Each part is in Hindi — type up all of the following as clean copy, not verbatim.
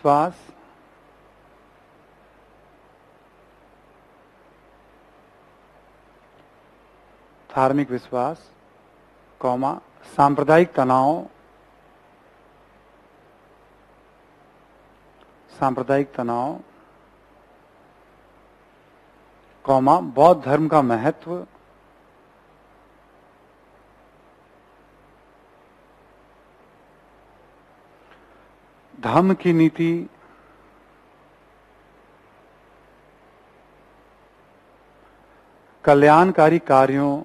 विश्वास, धार्मिक विश्वास, कौमा सांप्रदायिक तनाव, कौमा बौद्ध धर्म का महत्व, धम्म की नीति, कल्याणकारी कार्यों,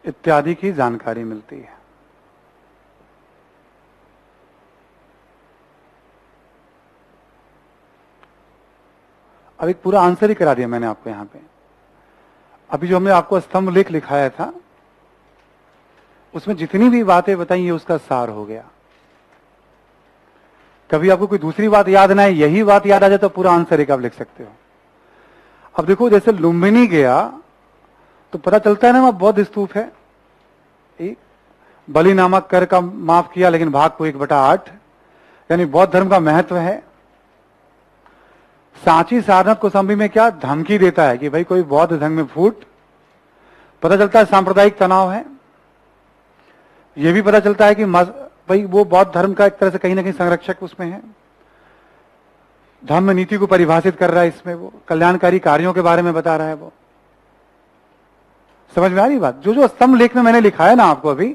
इत्यादि की जानकारी मिलती है। अब एक पूरा आंसर ही करा दिया मैंने आपको यहां पे। अभी जो हमने आपको स्तंभ लेख लिखाया था उसमें जितनी भी बातें बताई ये उसका सार हो गया। कभी आपको कोई दूसरी बात याद ना है, यही बात याद आ जाए तो पूरा आंसर एक आप लिख सकते हो। अब देखो जैसे लुम्बिनी गया तो पता चलता है ना वहां बौद्ध स्तूप है। एक बलि नामक कर का माफ किया लेकिन भाग को 1/8, यानी बौद्ध धर्म का महत्व है। सांची सारनाथ कौशाम्बी में क्या धमकी देता है कि भाई कोई बौद्ध धर्म में फूट, पता चलता है सांप्रदायिक तनाव है। यह भी पता चलता है कि भाई वो बौद्ध धर्म का एक तरह से कहीं ना कहीं संरक्षक उसमें है। धम्म नीति को परिभाषित कर रहा है इसमें, वो कल्याणकारी कार्यों के बारे में बता रहा है। वो समझ में आ रही बात? जो जो स्तंभ लेख में मैंने लिखा है ना आपको अभी,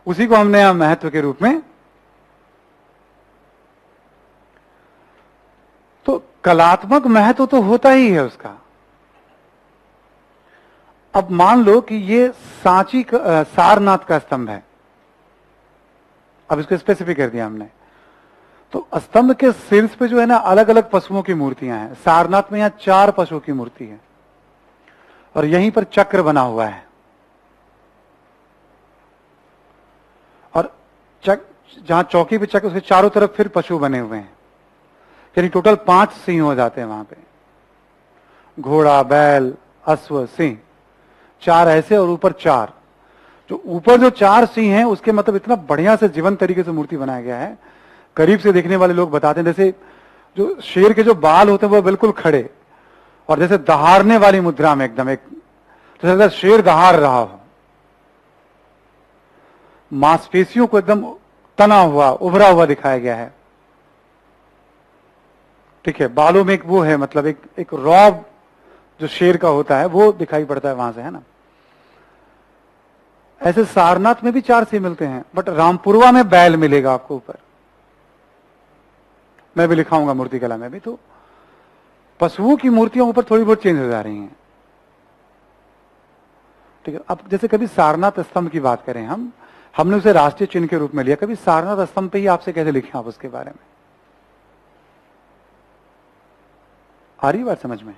उसी को हमने यहां महत्व के रूप में। तो कलात्मक महत्व तो होता ही है उसका। अब मान लो कि ये सांची सारनाथ का स्तंभ है, अब इसको स्पेसिफिक कर दिया हमने। तो स्तंभ के शीर्ष पे जो है ना अलग अलग पशुओं की मूर्तियां हैं। सारनाथ में यहां 4 पशुओं की मूर्ति है और यहीं पर चक्र बना हुआ है। और जहां चौकी पे चक्र उसके चारों तरफ फिर पशु बने हुए हैं, यानी टोटल 5 सिंह हो जाते हैं वहां पे। घोड़ा, बैल, अश्व, सिंह, 4 ऐसे और ऊपर 4। जो ऊपर जो 4 सिंह हैं उसके मतलब इतना बढ़िया से जीवंत तरीके से मूर्ति बनाया गया है। करीब से देखने वाले लोग बताते हैं जैसे जो शेर के जो बाल होते हैं वो बिल्कुल खड़े, और जैसे दहाड़ने वाली मुद्रा में एकदम एक, तो जैसे शेर दहाड़ रहा हो। मांसपेशियों को एकदम तना हुआ, उभरा हुआ दिखाया गया है। ठीक है, बालों में एक वो है, मतलब एक रॉब जो शेर का होता है वो दिखाई पड़ता है वहां से, है ना। ऐसे सारनाथ में भी 4 सिंह मिलते हैं, बट रामपुरवा में बैल मिलेगा आपको ऊपर। मैं भी लिखाऊंगा मूर्ति कला में भी। तो पशुओं की मूर्तियां ऊपर थोड़ी बहुत चेंज हो जा रही हैं। ठीक है, अब जैसे कभी सारनाथ स्तंभ की बात करें हमने उसे राष्ट्रीय चिन्ह के रूप में लिया। कभी सारनाथ स्तंभ पे ही आपसे कैसे लिखें आप उसके बारे में? आ रही बात समझ में?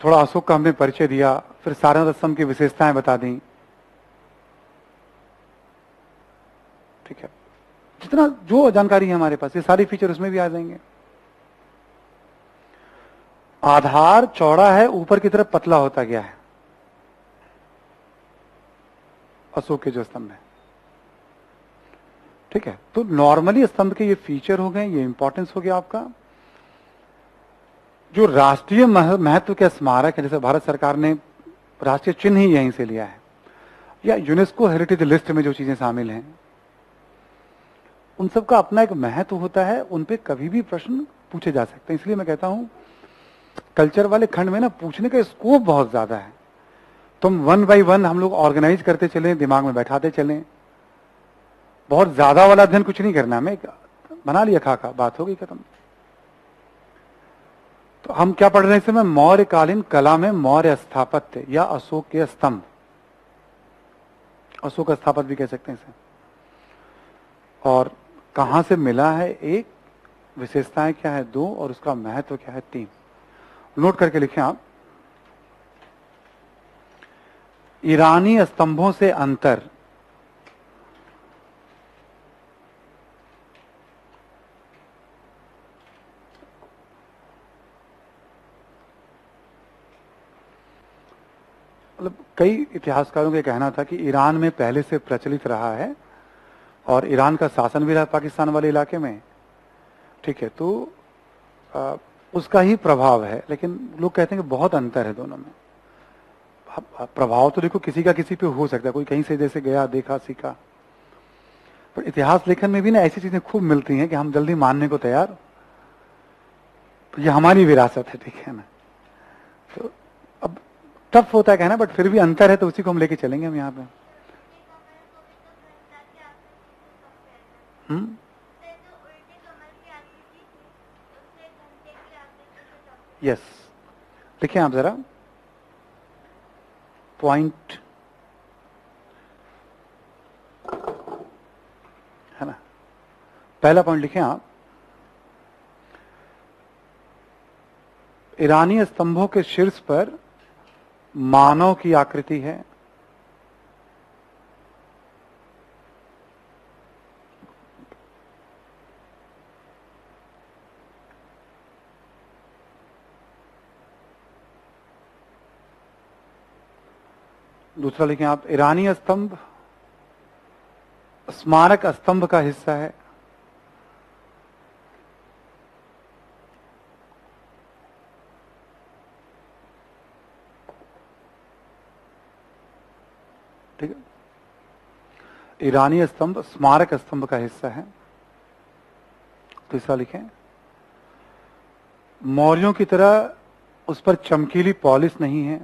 थोड़ा अशोक का हमने परिचय दिया, फिर सारनाथ स्तंभ की विशेषताएं बता दी। ठीक है, जितना जो जानकारी है हमारे पास ये सारी फीचर उसमें भी आ जाएंगे। आधार चौड़ा है, ऊपर की तरफ पतला होता गया है अशोक के जो स्तंभ है। ठीक है, तो नॉर्मली स्तंभ के ये फीचर हो गए, ये इंपॉर्टेंस हो गया आपका। जो राष्ट्रीय महत्व के स्मारक है, जैसे भारत सरकार ने राष्ट्रीय चिन्ह ही यहीं से लिया है, या यूनेस्को हेरिटेज लिस्ट में जो चीजें शामिल हैं उन सब का अपना एक महत्व होता है। उन पे कभी भी प्रश्न पूछे जा सकते हैं। इसलिए मैं कहता हूं कल्चर वाले खंड में ना पूछने का स्कोप बहुत ज्यादा है। तुम 1 by 1 हम लोग ऑर्गेनाइज करते चलें, दिमाग में बैठाते चलें। बहुत ज्यादा वाला अध्ययन कुछ नहीं करना, हमें बना लिया खाका, बात हो गई खत्म। तो हम क्या पढ़ रहे हैं इस समय? मौर्यकालीन कला में मौर्य स्थापत्य या अशोक के स्तंभ। अशोक स्थापत्य भी कह सकते हैं इसे। और कहां से मिला है? 1, विशेषताएं क्या है 2, और उसका महत्व क्या है 3। नोट करके लिखें आप। ईरानी स्तंभों से अंतर, मतलब कई इतिहासकारों का कहना था कि ईरान में पहले से प्रचलित रहा है और ईरान का शासन भी रहा पाकिस्तान वाले इलाके में, ठीक है। तो उसका ही प्रभाव है, लेकिन लोग कहते हैं कि बहुत अंतर है दोनों में। प्रभाव तो देखो किसी का किसी पे हो सकता है, कोई कहीं से जैसे गया, देखा, सीखा, पर इतिहास लेखन में भी ना ऐसी चीजें खूब मिलती हैं कि हम जल्दी मानने को तैयार, तो ये हमारी विरासत है, ठीक है ना। तो अब टफ होता है कहना, बट फिर भी अंतर है, तो उसी को हम लेके चलेंगे हम यहाँ पे। यस, देखिए आप जरा पॉइंट है ना, पहला पॉइंट लिखें आप, ईरानी स्तंभों के शीर्ष पर मानव की आकृति है। दूसरा लिखें आप, ईरानी स्तंभ स्मारक स्तंभ का हिस्सा है। ठीक है, ईरानी स्तंभ स्मारक स्तंभ का हिस्सा है। तीसरा लिखें, मौर्यों की तरह उस पर चमकीली पॉलिश नहीं है।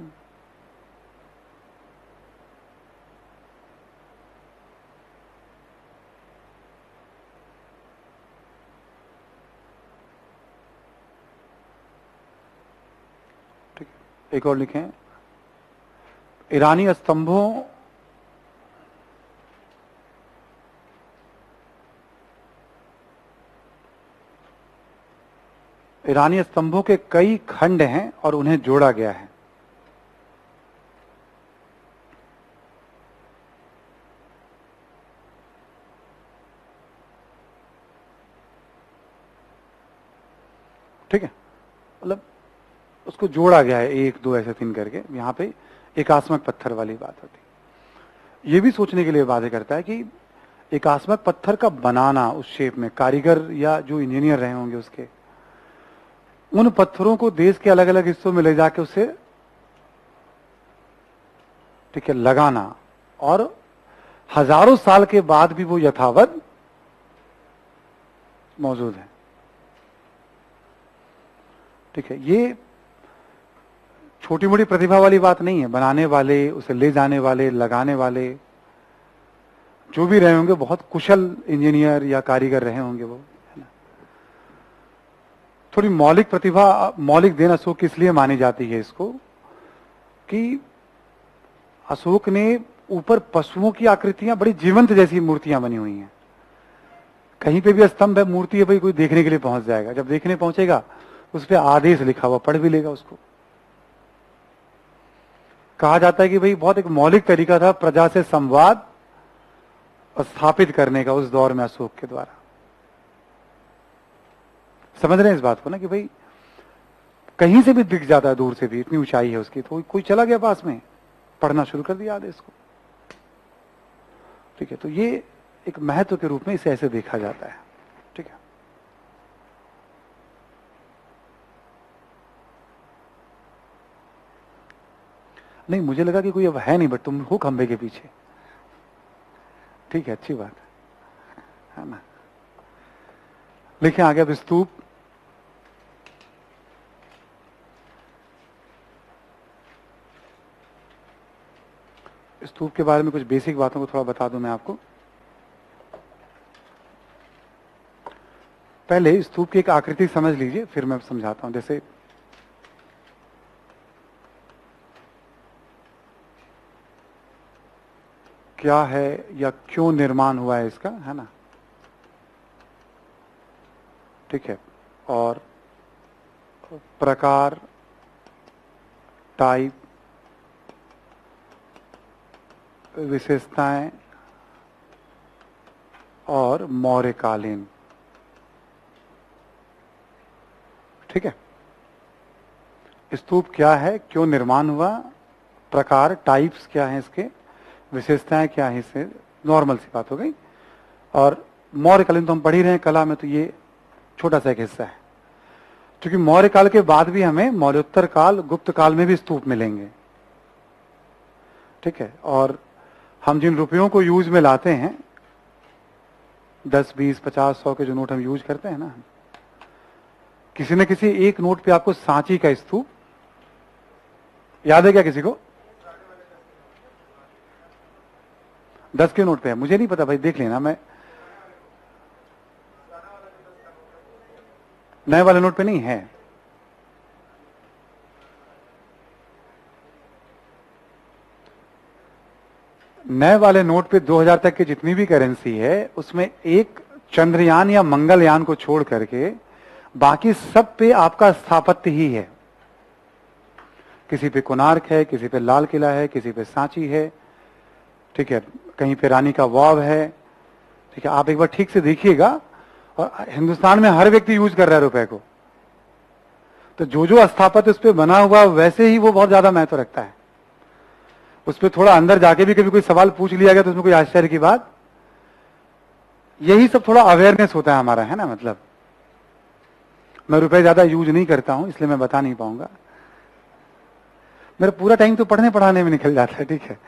ठीक है, एक और लिखें, ईरानी स्तंभों ईरानी स्तंभों के कई खंड हैं और उन्हें जोड़ा गया है। ठीक है, मतलब उसको जोड़ा गया है, एक दो ऐसे तीन करके। यहां पे एकास्मक पत्थर वाली बात होती है। ये भी सोचने के लिए बातें करता है कि एकास्मक पत्थर का बनाना उस शेप में, कारीगर या जो इंजीनियर रहे होंगे उसके, उन पत्थरों को देश के अलग अलग हिस्सों में ले जाके उसे, ठीक है, लगाना, और हजारों साल के बाद भी वो यथावत मौजूद है। ठीक है, ये छोटी मोटी प्रतिभा वाली बात नहीं है। बनाने वाले, उसे ले जाने वाले, लगाने वाले जो भी रहे होंगे, बहुत कुशल इंजीनियर या कारीगर रहे होंगे वो, है ना। थोड़ी मौलिक प्रतिभा, मौलिक देन अशोक की इसलिए मानी जाती है इसको कि अशोक ने ऊपर पशुओं की आकृतियां, बड़ी जीवंत जैसी मूर्तियां बनी हुई हैं। कहीं पे भी स्तंभ है, मूर्ति है, भाई कोई देखने के लिए पहुंच जाएगा। जब देखने पहुंचेगा उस पर आदेश लिखा हुआ, पढ़ भी लेगा उसको। कहा जाता है कि भाई बहुत एक मौलिक तरीका था प्रजा से संवाद स्थापित करने का उस दौर में अशोक के द्वारा। समझ रहे हैं इस बात को ना, कि भाई कहीं से भी दिख जाता है, दूर से भी, इतनी ऊंचाई है उसकी, तो कोई चला गया पास में, पढ़ना शुरू कर दिया आदेश को। ठीक है, तो ये एक महत्व के रूप में इसे ऐसे देखा जाता है। ठीक है, नहीं मुझे लगा कि कोई अब है नहीं, बट तुम हो खंबे के पीछे। ठीक है, अच्छी बात है ना। लिखे आगे अब स्तूप। स्तूप के बारे में कुछ बेसिक बातों को थोड़ा बता दूं मैं आपको। पहले स्तूप की एक आकृति समझ लीजिए, फिर मैं समझाता हूं। जैसे क्या है या क्यों निर्माण हुआ है इसका, है ना। ठीक है, और प्रकार, टाइप, विशेषताएं और मौर्यकालीन। ठीक है, स्तूप क्या है, क्यों निर्माण हुआ, प्रकार, टाइप्स क्या है इसके, विशेषताएं क्या है, इससे नॉर्मल सी बात हो गई। और मौर्यकालीन तो हम पढ़ ही रहे हैं कला में, तो ये छोटा सा एक हिस्सा है। क्योंकि मौर्य काल के बाद भी हमें मौर्योत्तर काल, गुप्त काल में भी स्तूप मिलेंगे, ठीक है। और हम जिन रुपयों को यूज में लाते हैं, 10, 20, 50, 100 के जो नोट हम यूज करते हैं ना, किसी न किसी एक नोट पे आपको सांची का स्तूप याद है क्या किसी को? 10 के नोट पे है, मुझे नहीं पता भाई, देख लेना। मैं नए वाले नोट पे नहीं है। नए वाले नोट पे 2000 तक की जितनी भी करेंसी है उसमें एक चंद्रयान या मंगलयान को छोड़ करके बाकी सब पे आपका स्थापत्य ही है। किसी पे कोणार्क है, किसी पे लाल किला है, किसी पे सांची है, ठीक है, कहीं पे रानी का वाव है, ठीक है। आप एक बार ठीक से देखिएगा। और हिंदुस्तान में हर व्यक्ति यूज कर रहा है रुपए को, तो जो जो स्थापत्य उस पर बना हुआ वैसे ही वो बहुत ज्यादा महत्व रखता है। उस पर थोड़ा अंदर जाके भी कभी कोई सवाल पूछ लिया गया तो उसमें कोई आश्चर्य की बात, यही सब थोड़ा अवेयरनेस होता है हमारा, है ना। मतलब मैं रुपए ज्यादा यूज नहीं करता हूं इसलिए मैं बता नहीं पाऊंगा। मेरा पूरा टाइम तो पढ़ने पढ़ाने में निकल जाता है, ठीक है,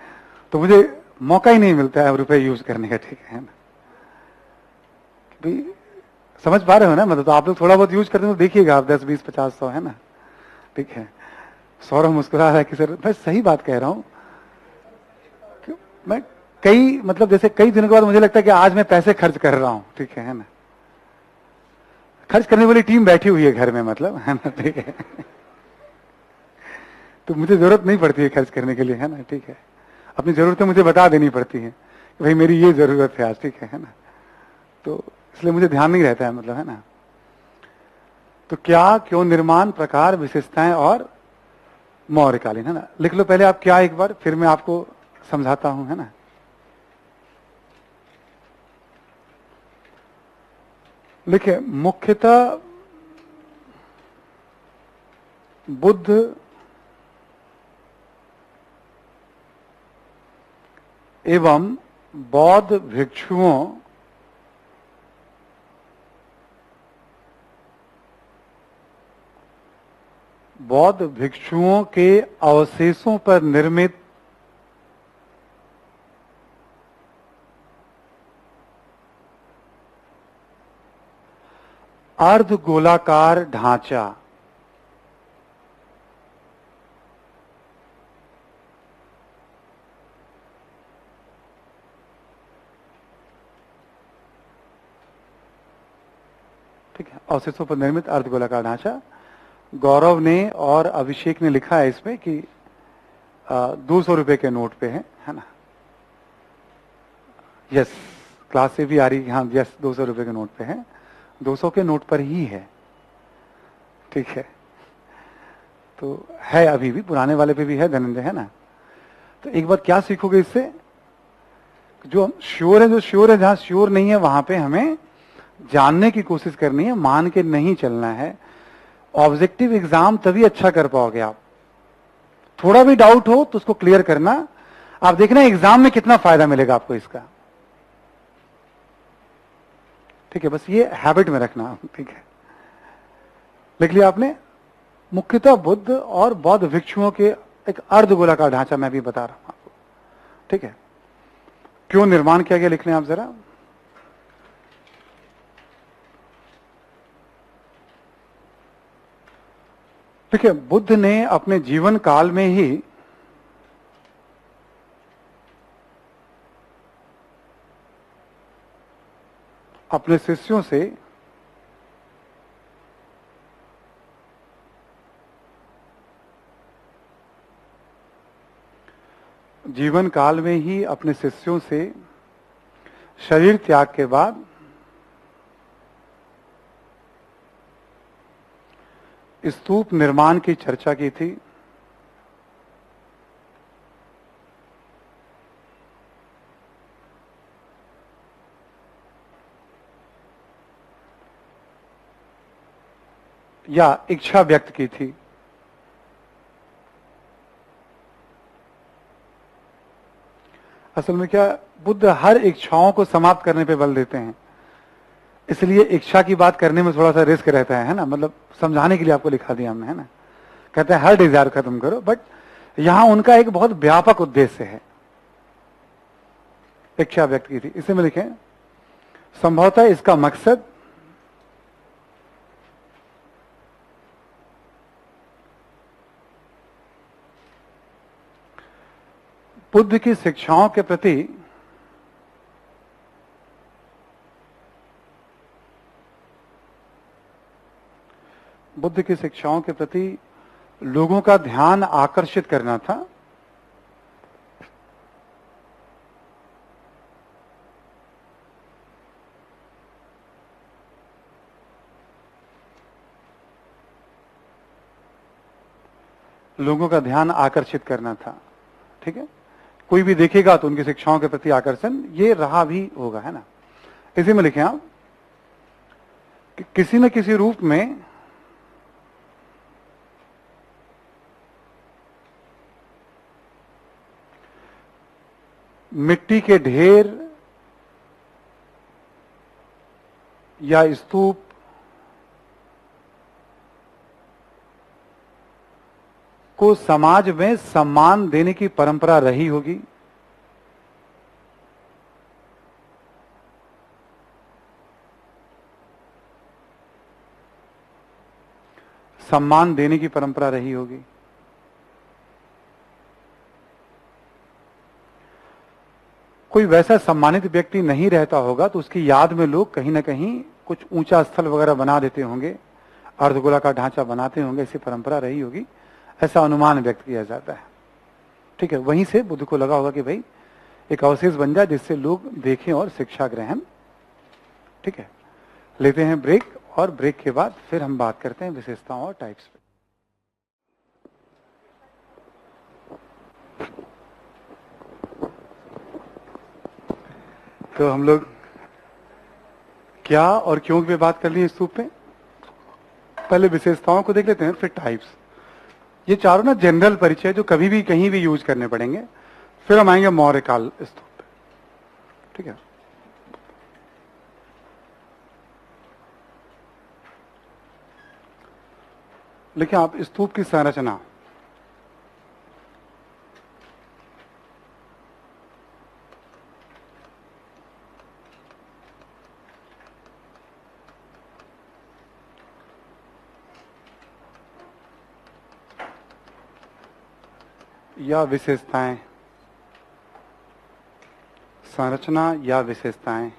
तो मुझे मौका ही नहीं मिलता है रुपए यूज करने का, ठीक है ना। भाई समझ पा रहे हो ना, मतलब तो आप लोग थोड़ा बहुत यूज करते हो तो देखिएगा आप, 10, 20, 50, 100, है ना, ठीक है। सौरभ मुस्कुरा रहा है कि सर मैं सही बात कह रहा हूं। मैं कई मतलब जैसे कई दिनों के बाद मुझे लगता है कि आज मैं पैसे खर्च कर रहा हूं, ठीक है ना। खर्च करने वाली टीम बैठी हुई है घर में, मतलब, है ना, ठीक है। तो मुझे जरूरत नहीं पड़ती है खर्च करने के लिए, है ना, ठीक है। अपनी जरूरतें मुझे बता देनी पड़ती है कि भाई मेरी ये जरूरत है आज, ठीक है ना। तो इसलिए मुझे ध्यान नहीं रहता है, मतलब, है ना। तो क्या, क्यों, निर्माण, प्रकार, विशेषताएं और मौर्यकालीन, है ना। लिख लो पहले आप क्या एक बार, फिर मैं आपको समझाता हूं, है ना। देखिए मुख्यतः बुद्ध एवं बौद्ध भिक्षुओं के अवशेषों पर निर्मित अर्ध गोलाकार ढांचा, ठीक है, अवशेषों पर निर्मित अर्ध गोलाकार ढांचा। गौरव ने और अभिषेक ने लिखा है इसमें कि 200 रुपए के नोट पे है ना। यस, क्लास से भी आ रही, हाँ यस, 200 रुपए के नोट पे है, 200 के नोट पर ही है, ठीक है। तो है, अभी भी पुराने वाले पे भी है धनंजय, है ना। तो एक बार क्या सीखोगे इससे, जो श्योर है, जो श्योर है, जहां श्योर नहीं है वहां पे हमें जानने की कोशिश करनी है, मान के नहीं चलना है। ऑब्जेक्टिव एग्जाम तभी अच्छा कर पाओगे आप। थोड़ा भी डाउट हो तो उसको क्लियर करना, आप देखना एग्जाम में कितना फायदा मिलेगा आपको इसका, ठीक है। बस ये हैबिट में रखना, ठीक है। लिख लिया आपने। मुख्यतः बुद्ध और बौद्ध भिक्षुओं के एक अर्ध गोलाकार ढांचा मैं भी बता रहा हूं आपको, ठीक है। क्यों निर्माण किया गया लिख लें आप जरा। ठीक है, बुद्ध ने अपने जीवन काल में ही अपने शिष्यों से जीवन काल में ही अपने शिष्यों से शरीर त्याग के बाद स्तूप निर्माण की चर्चा की थी। या इच्छा व्यक्त की थी। असल में क्या, बुद्ध हर इच्छाओं को समाप्त करने पे बल देते हैं, इसलिए इच्छा की बात करने में थोड़ा सा रिस्क रहता है ना, मतलब समझाने के लिए आपको लिखा दिया हमने, है ना। कहते हैं हर डिजायर खत्म करो, बट यहां उनका एक बहुत व्यापक उद्देश्य है, इच्छा व्यक्त की थी। इसे में लिखें, संभवतः इसका मकसद बुद्ध की शिक्षाओं के प्रति लोगों का ध्यान आकर्षित करना था, लोगों का ध्यान आकर्षित करना था। ठीक है, कोई भी देखेगा तो उनकी शिक्षाओं के प्रति आकर्षण ये रहा भी होगा, है ना। इसी में लिखें आप कि किसी न किसी रूप में मिट्टी के ढेर या स्तूप को समाज में सम्मान देने की परंपरा रही होगी, सम्मान देने की परंपरा रही होगी। कोई वैसा सम्मानित व्यक्ति नहीं रहता होगा तो उसकी याद में लोग कहीं ना कहीं कुछ ऊंचा स्थल वगैरह बना देते होंगे, अर्धगोलाकार ढांचा बनाते होंगे, ऐसी परंपरा रही होगी, ऐसा अनुमान व्यक्त किया जाता है। ठीक है, वहीं से बुद्ध को लगा होगा कि भाई एक अवशेष बन जाए जिससे लोग देखें और शिक्षा ग्रहण। ठीक है, लेते हैं ब्रेक, और ब्रेक के बाद फिर हम बात करते हैं विशेषताओं और टाइप्स पे। तो हम लोग क्या और क्यों पे बात कर ली स्तूप पे। पहले विशेषताओं को देख लेते हैं, फिर टाइप्स। ये चारों ना जनरल परिचय जो कभी भी कहीं भी यूज करने पड़ेंगे, फिर हम आएंगे मौर्य काल स्तूप पे। ठीक है, लेकिन आप स्तूप की संरचना, या विशेषताएं, संरचना या विशेषताएं।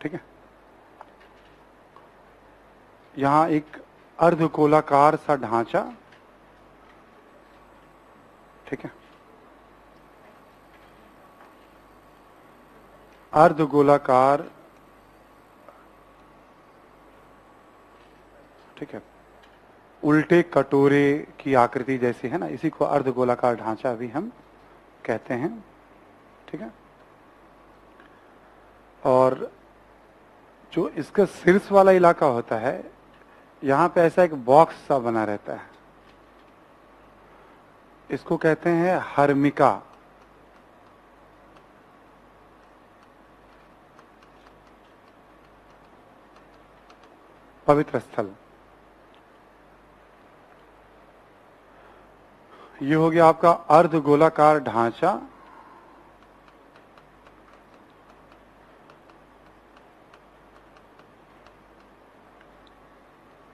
ठीक है, यहां एक अर्धगोलाकार सा ढांचा। ठीक है, अर्धगोलाकार, ठीक है, उल्टे कटोरे की आकृति जैसी, है ना, इसी को अर्धगोलाकार ढांचा भी हम कहते हैं। ठीक है, और जो इसका शीर्ष वाला इलाका होता है, यहां पे ऐसा एक बॉक्स सा बना रहता है, इसको कहते हैं हर्मिका। पवित्र स्थल। ये हो गया आपका अर्धगोलाकार ढांचा।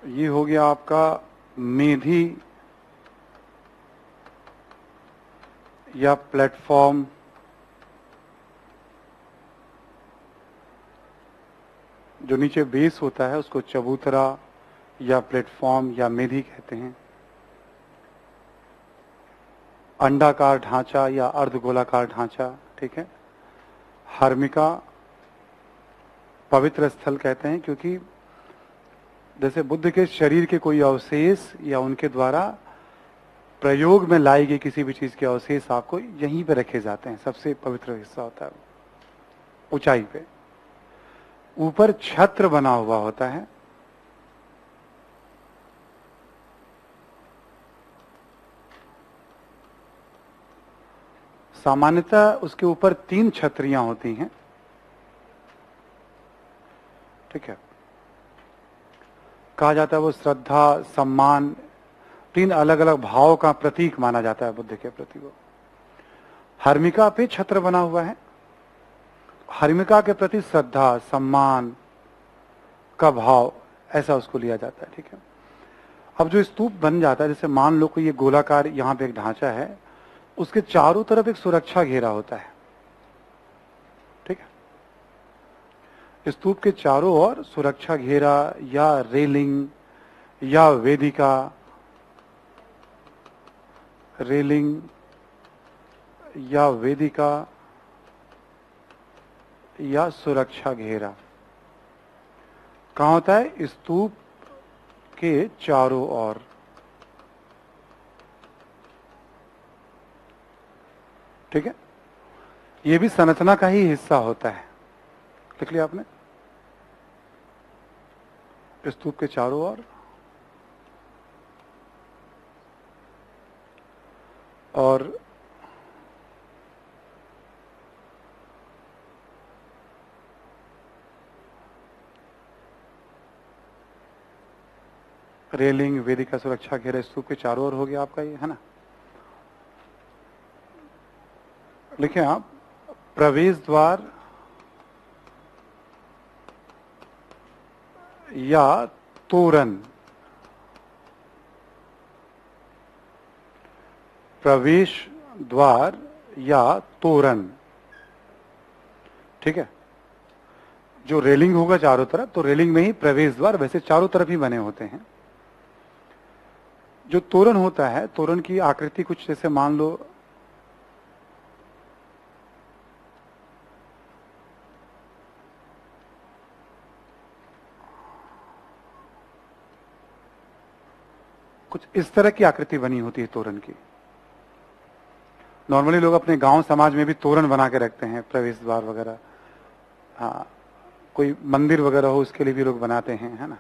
ये हो गया आपका मेधी या प्लेटफॉर्म। जो नीचे बेस होता है उसको चबूतरा या प्लेटफॉर्म या मेधी कहते हैं। अंडाकार ढांचा या अर्धगोलाकार ढांचा। ठीक है, हर्मिका पवित्र स्थल कहते हैं, क्योंकि जैसे बुद्ध के शरीर के कोई अवशेष या उनके द्वारा प्रयोग में लाई गई किसी भी चीज के अवशेष आपको यहीं पे रखे जाते हैं। सबसे पवित्र हिस्सा होता है ऊंचाई पे, ऊपर छत्र बना हुआ होता है। सामान्यतः उसके ऊपर 3 छतरियां होती हैं, ठीक है। कहा जाता है वो श्रद्धा, सम्मान, 3 अलग अलग भाव का प्रतीक माना जाता है बुद्ध के प्रति। वो हर्मिका पे छत्र बना हुआ है, हर्मिका के प्रति श्रद्धा सम्मान का भाव, ऐसा उसको लिया जाता है, ठीक है। अब जो स्तूप बन जाता है, जैसे मान लो कि ये गोलाकार यहां पे एक ढांचा है, उसके चारों तरफ एक सुरक्षा घेरा होता है, ठीक है। स्तूप के चारों ओर सुरक्षा घेरा या रेलिंग या वेदिका, रेलिंग या वेदिका या सुरक्षा घेरा कहां होता है? स्तूप के चारों ओर, ठीक है। यह भी संरचना का ही हिस्सा होता है, लिख लिया आपने? स्तूप के चारों ओर और रेलिंग, वेदिका, सुरक्षा घेरा, स्तूप के चारों ओर हो गया आपका ये, है ना। लिखें आप, प्रवेश द्वार या तोरण, प्रवेश द्वार या तोरण, ठीक है। जो रेलिंग होगा चारों तरफ, तो रेलिंग में ही प्रवेश द्वार, वैसे चारों तरफ ही बने होते हैं। जो तोरण होता है, तोरण की आकृति कुछ जैसे मान लो कुछ इस तरह की आकृति बनी होती है तोरण की। नॉर्मली लोग अपने गांव समाज में भी तोरण बना के रखते हैं, प्रवेश द्वार वगैरह, हाँ, कोई मंदिर वगैरह हो उसके लिए भी लोग बनाते हैं, है ना।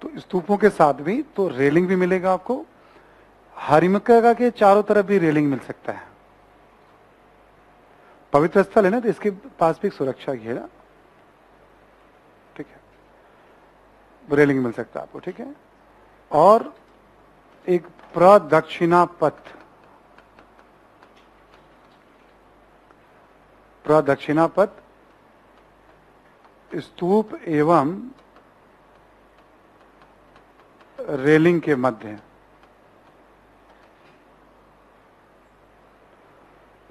तो स्तूपों के साथ भी तो रेलिंग भी मिलेगा आपको, हरिमिका के चारों तरफ भी रेलिंग मिल सकता है। पवित्र स्थल है ना, तो इसके पास भी सुरक्षा घेरा, ठीक है, रेलिंग मिल सकता है आपको, ठीक है। और एक प्रदक्षिणा पथ, प्रदक्षिणा पथ स्तूप एवं रेलिंग के मध्य,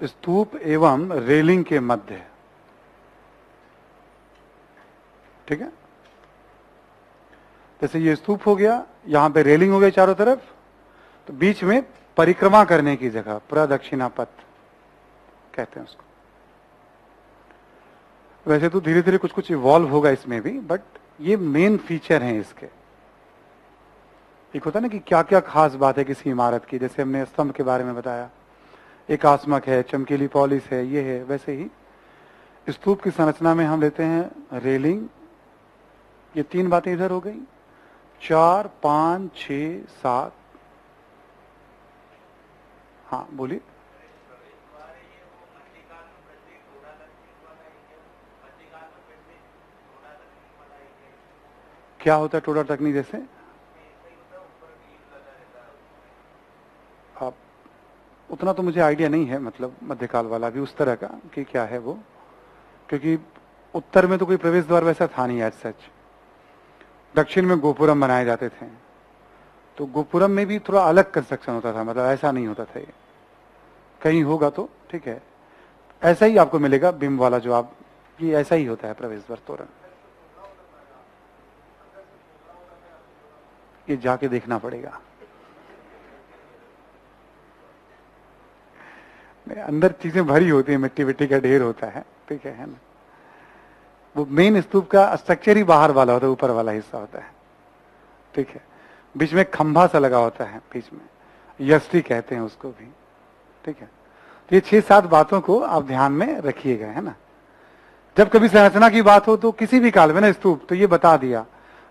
स्तूप एवं रेलिंग के मध्य, ठीक है। जैसे ये स्तूप हो गया, यहां पे रेलिंग हो गई चारों तरफ, तो बीच में परिक्रमा करने की जगह प्रदक्षिणा पथ कहते हैं उसको। वैसे तो धीरे धीरे कुछ कुछ इवॉल्व होगा इसमें भी, बट ये मेन फीचर हैं इसके। एक होता है ना कि क्या क्या खास बात है किसी इमारत की, जैसे हमने स्तंभ के बारे में बताया, एक आसमक है, चमकीली पॉलिश है, ये है, वैसे ही स्तूप की संरचना में हम लेते हैं रेलिंग, ये 3 बातें इधर हो गई, 4, 5, 6, 7, हाँ बोलिए। क्या होता है टोडा तकनीक? जैसे आप, उतना तो मुझे आइडिया नहीं है, मतलब मध्यकाल वाला भी उस तरह का कि क्या है वो, क्योंकि उत्तर में तो कोई प्रवेश द्वार वैसा था नहीं एज सच। दक्षिण में गोपुरम बनाए जाते थे, तो गोपुरम में भी थोड़ा अलग कंस्ट्रक्शन होता था, मतलब ऐसा नहीं होता था ये, कहीं होगा तो ठीक है, ऐसा ही आपको मिलेगा बिंब वाला जो आप, ये ऐसा ही होता है प्रवेश द्वार तोरण। ये जाके देखना पड़ेगा, अंदर चीजें भरी होती है, मिट्टी विट्टी का ढेर होता है, ठीक है ना। वो मेन स्तूप का स्ट्रक्चर ही बाहर वाला होता है, ऊपर वाला हिस्सा होता है, ठीक है। बीच में खंभा सा लगा होता है, बीच में यष्टि कहते हैं उसको भी, ठीक है। तो ये 6-7 बातों को आप ध्यान में रखिएगा, है ना। जब कभी संरचना की बात हो तो किसी भी काल में ना स्तूप, तो ये बता दिया,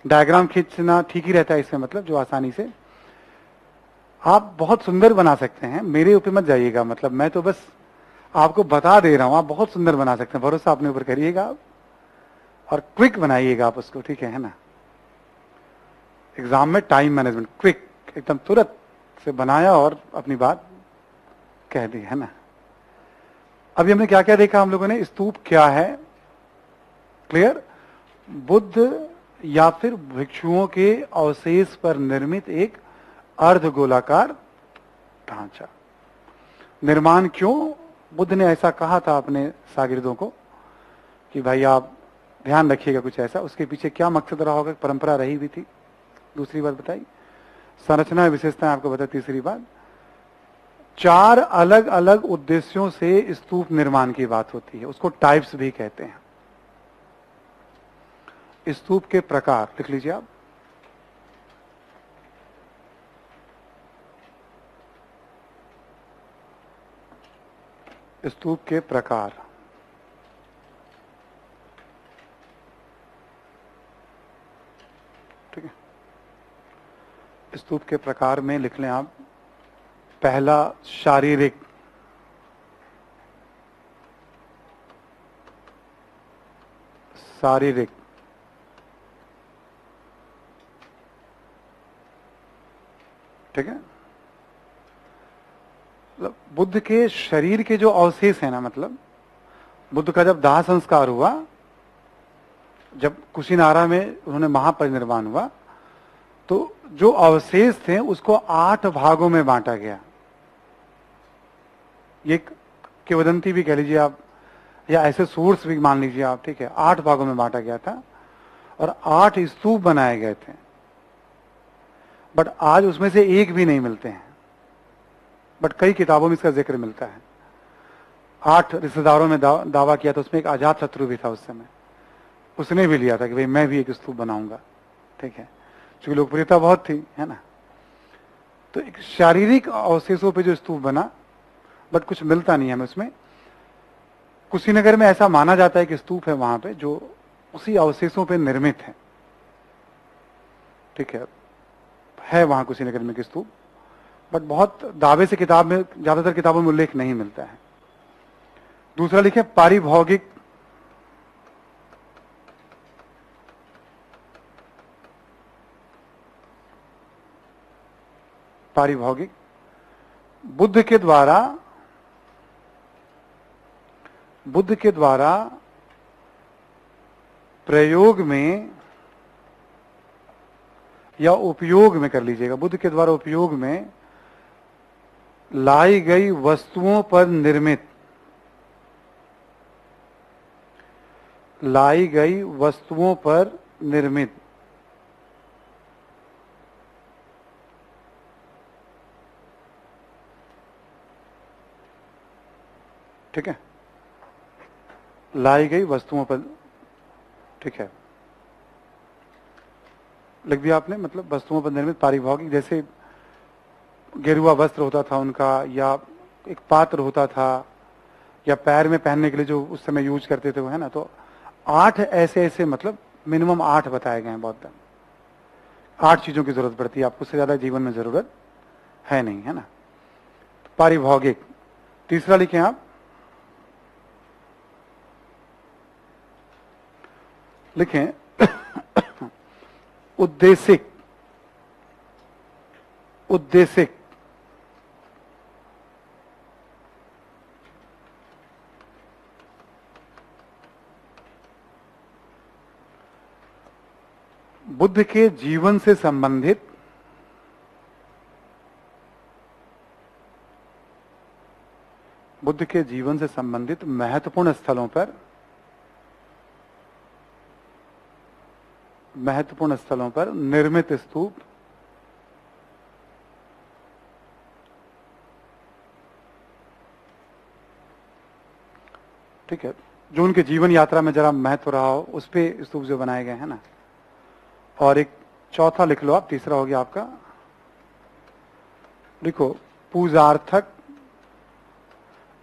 डायग्राम खींचना ठीक ही रहता है इसमें, मतलब जो आसानी से आप बहुत सुंदर बना सकते हैं। मेरे ऊपर मत जाइएगा, मतलब मैं तो बस आपको बता दे रहा हूं, आप बहुत सुंदर बना सकते हैं, भरोसा अपने ऊपर करिएगा आप, और क्विक बनाइएगा आप उसको, ठीक है ना। एग्जाम में टाइम मैनेजमेंट, क्विक, एकदम तुरंत से बनाया और अपनी बात कह दी, है ना। अभी हमने क्या क्या देखा हम लोगों ने, स्तूप क्या है, क्लियर। बुद्ध या फिर भिक्षुओं के अवशेष पर निर्मित एक अर्धगोलाकार ढांचा। निर्माण क्यों, बुद्ध ने ऐसा कहा था अपने शागिर्दों को कि भाई आप ध्यान रखिएगा कुछ ऐसा, उसके पीछे क्या मकसद रहा होगा, परंपरा रही भी थी। दूसरी बात बताई, संरचना विशेषताएं आपको बता। तीसरी बात, 4 अलग अलग उद्देश्यों से स्तूप निर्माण की बात होती है, उसको टाइप्स भी कहते हैं। स्तूप के प्रकार लिख लीजिए आप। स्तूप के प्रकार, ठीक है। स्तूप के प्रकार में लिख लें आप, पहला शारीरिक, शारीरिक, ठीक है। मतलब बुद्ध के शरीर के जो अवशेष है ना, मतलब बुद्ध का जब दाह संस्कार हुआ, जब कुशीनारा में उन्होंने महापरिनिर्वाण हुआ, तो जो अवशेष थे उसको 8 भागों में बांटा गया। ये किंवदंती भी कह लीजिए आप, या ऐसे सोर्स भी मान लीजिए आप, ठीक है। 8 भागों में बांटा गया था और 8 स्तूप बनाए गए थे। बट आज उसमें से एक भी नहीं मिलते हैं, बट कई किताबों में इसका जिक्र मिलता है। 8 रिश्तेदारों में दावा किया था, उसमें एक अजात शत्रु भी था उस समय, उसने भी लिया था कि भाई मैं भी एक स्तूप बनाऊंगा, ठीक है, क्योंकि लोकप्रियता बहुत थी, है ना। तो एक शारीरिक अवशेषों पे जो स्तूप बना, बट कुछ मिलता नहीं है हमें उसमें। कुशीनगर में ऐसा माना जाता है कि स्तूप है वहां पे जो उसी अवशेषों पे निर्मित है, ठीक है वहां कुशीनगर में कि स्तूप, बट बहुत दावे से किताब में, ज्यादातर किताबों में उल्लेख नहीं मिलता है। दूसरा लिखे पारिभौगिक, पारिभौगिक, बुद्ध के द्वारा प्रयोग में या उपयोग में, कर लीजिएगा, बुद्ध के द्वारा उपयोग में लाई गई वस्तुओं पर निर्मित, लाई गई वस्तुओं पर निर्मित, ठीक है, लाई गई वस्तुओं पर, ठीक है, लिख दिया आपने। मतलब वस्तुओं पर निर्मित पारिभौगिक, जैसे गेरुआ वस्त्र होता था उनका, या एक पात्र होता था, या पैर में पहनने के लिए जो उस समय यूज करते थे वो, है ना। तो 8 ऐसे ऐसे, मतलब मिनिमम 8 बताए गए हैं बौद्ध। 8 चीजों की जरूरत पड़ती है आपको, उससे ज्यादा जीवन में जरूरत है नहीं, है ना। पारिभौगिक। तीसरा लिखें आप, लिखें उद्देशिक, उद्देशिक, बुद्ध के जीवन से संबंधित बुद्ध के जीवन से संबंधित महत्वपूर्ण स्थलों पर, महत्वपूर्ण स्थलों पर निर्मित स्तूप, ठीक है, जो उनके जीवन यात्रा में जरा महत्व रहा हो उस पे स्तूप जो बनाए गए हैं ना। और एक चौथा लिख लो आप, तीसरा हो गया आपका, लिखो पूजार्थक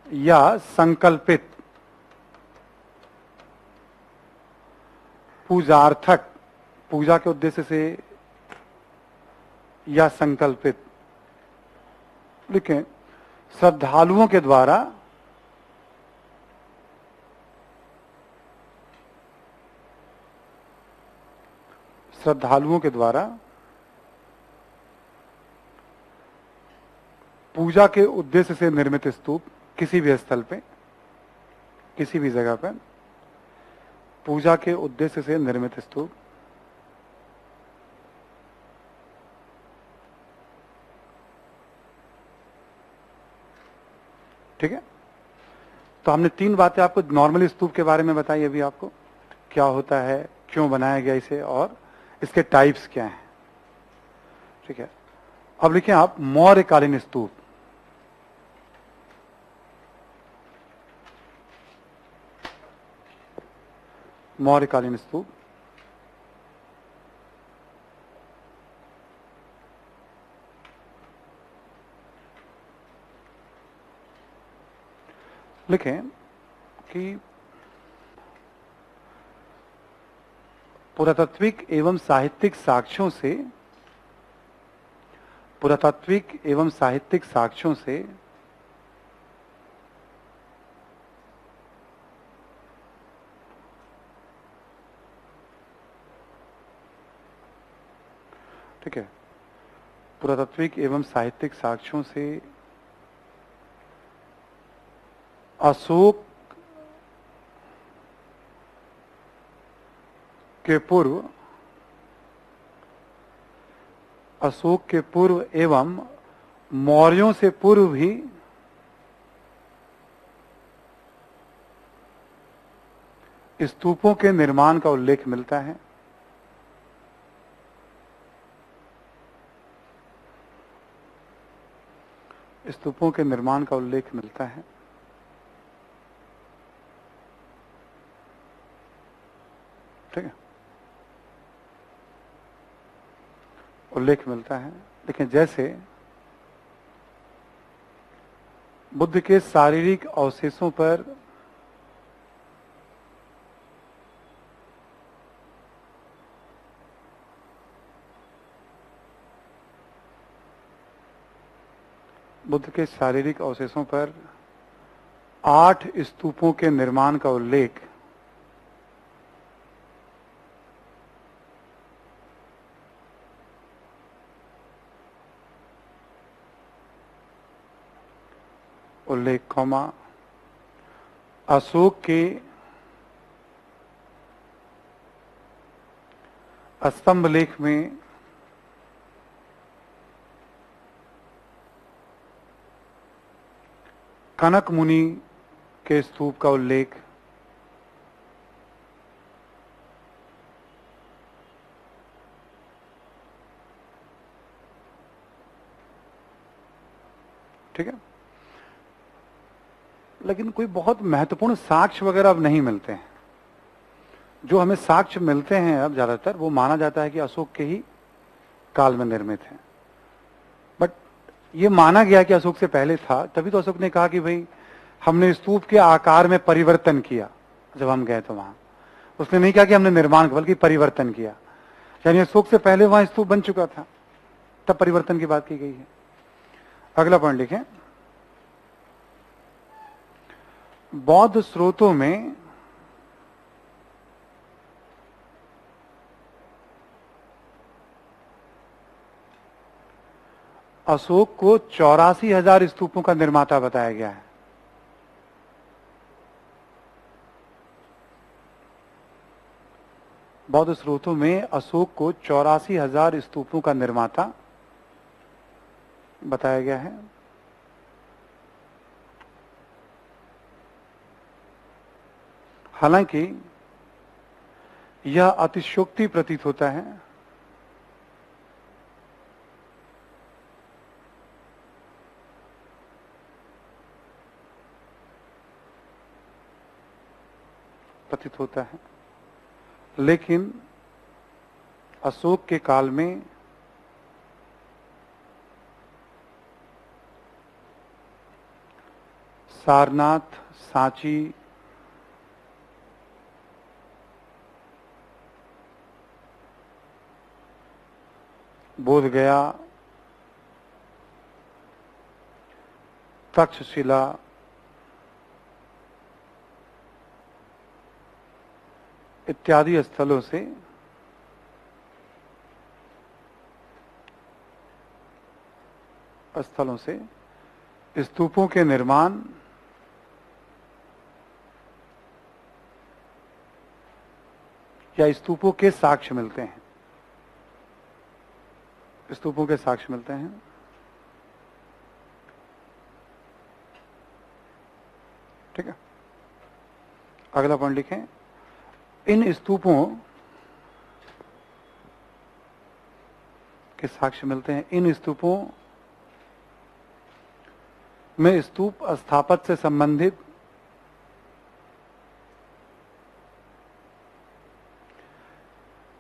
या संकल्पित, पूजार्थक, पूजा के उद्देश्य से, या संकल्पित, लिखें श्रद्धालुओं के द्वारा श्रद्धालुओं के द्वारा पूजा के उद्देश्य से निर्मित स्तूप किसी भी स्थल पे, किसी भी जगह पर पूजा के उद्देश्य से निर्मित स्तूप ठीक है। तो हमने 3 बातें आपको नॉर्मल स्तूप के बारे में बताई अभी आपको, क्या होता है, क्यों बनाया गया इसे, और इसके टाइप्स क्या हैं। ठीक है, अब लिखें आप मौर्यकालीन स्तूप। मौर्यकालीन स्तूप लिखें कि पुरातात्विक एवं साहित्यिक साक्ष्यों से, पुरातात्विक एवं साहित्यिक साक्ष्यों से ठीक है, पुरातात्विक एवं साहित्यिक साक्ष्यों से अशोक के पूर्व, अशोक के पूर्व एवं मौर्यों से पूर्व भी स्तूपों के निर्माण का उल्लेख मिलता है। स्तूपों के निर्माण का उल्लेख मिलता है। ठीक है, उल्लेख मिलता है। लेकिन जैसे बुद्ध के शारीरिक अवशेषों पर बुद्ध के शारीरिक अवशेषों पर 8 स्तूपों के निर्माण का उल्लेख कौमा अशोक के स्तंभ लेख में कनक मुनि के स्तूप का उल्लेख, ठीक है। लेकिन कोई बहुत महत्वपूर्ण साक्ष्य वगैरह अब नहीं मिलते हैं। जो हमें साक्ष्य मिलते हैं अब ज्यादातर, वो माना जाता है कि अशोक के ही काल में निर्मित है। बट ये माना गया कि अशोक से पहले था, तभी तो अशोक ने कहा कि भाई हमने स्तूप के आकार में परिवर्तन किया। जब हम गए तो वहां उसने नहीं कहा कि हमने निर्माण बल्कि परिवर्तन किया, यानी अशोक से पहले वहां स्तूप बन चुका था, तब परिवर्तन की बात की गई है। अगला पॉइंट लिखें, बौद्ध स्रोतों में अशोक को 84,000 स्तूपों का निर्माता बताया गया है। बौद्ध स्रोतों में अशोक को 84,000 स्तूपों का निर्माता बताया गया है। हालांकि यह अतिशयोक्ति प्रतीत होता है, लेकिन अशोक के काल में सारनाथ, सांची, बोधगया, तक्षशिला, इत्यादि स्थलों से स्थलों से स्तूपों के निर्माण या स्तूपों के साक्ष्य मिलते हैं। स्तूपों के साक्ष्य मिलते हैं। ठीक है, अगला पॉइंट लिखें। इन स्तूपों के साक्ष्य मिलते हैं। इन स्तूपों में स्तूप स्थापत्य से संबंधित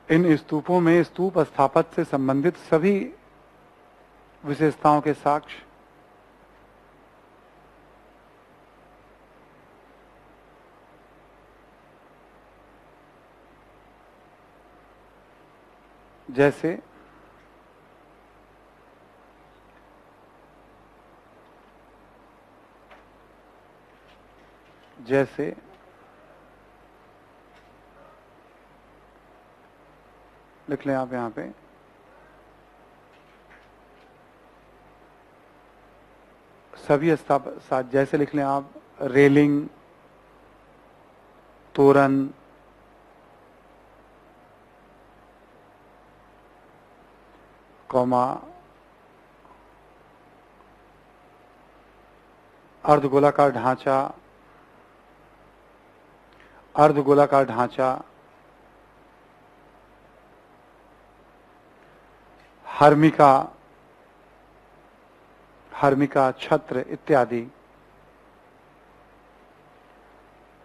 इन स्तूपों में स्तूप स्थापत्य से संबंधित सभी विशेषताओं के साक्ष्य जैसे जैसे लिख लें आप यहां पे सभी साथ, जैसे लिख लें आप रेलिंग, तोरण, कौमा, अर्धगोलाकार ढांचा, अर्धगोलाकार ढांचा, हर्मिका, हर्मिका, छत्र इत्यादि।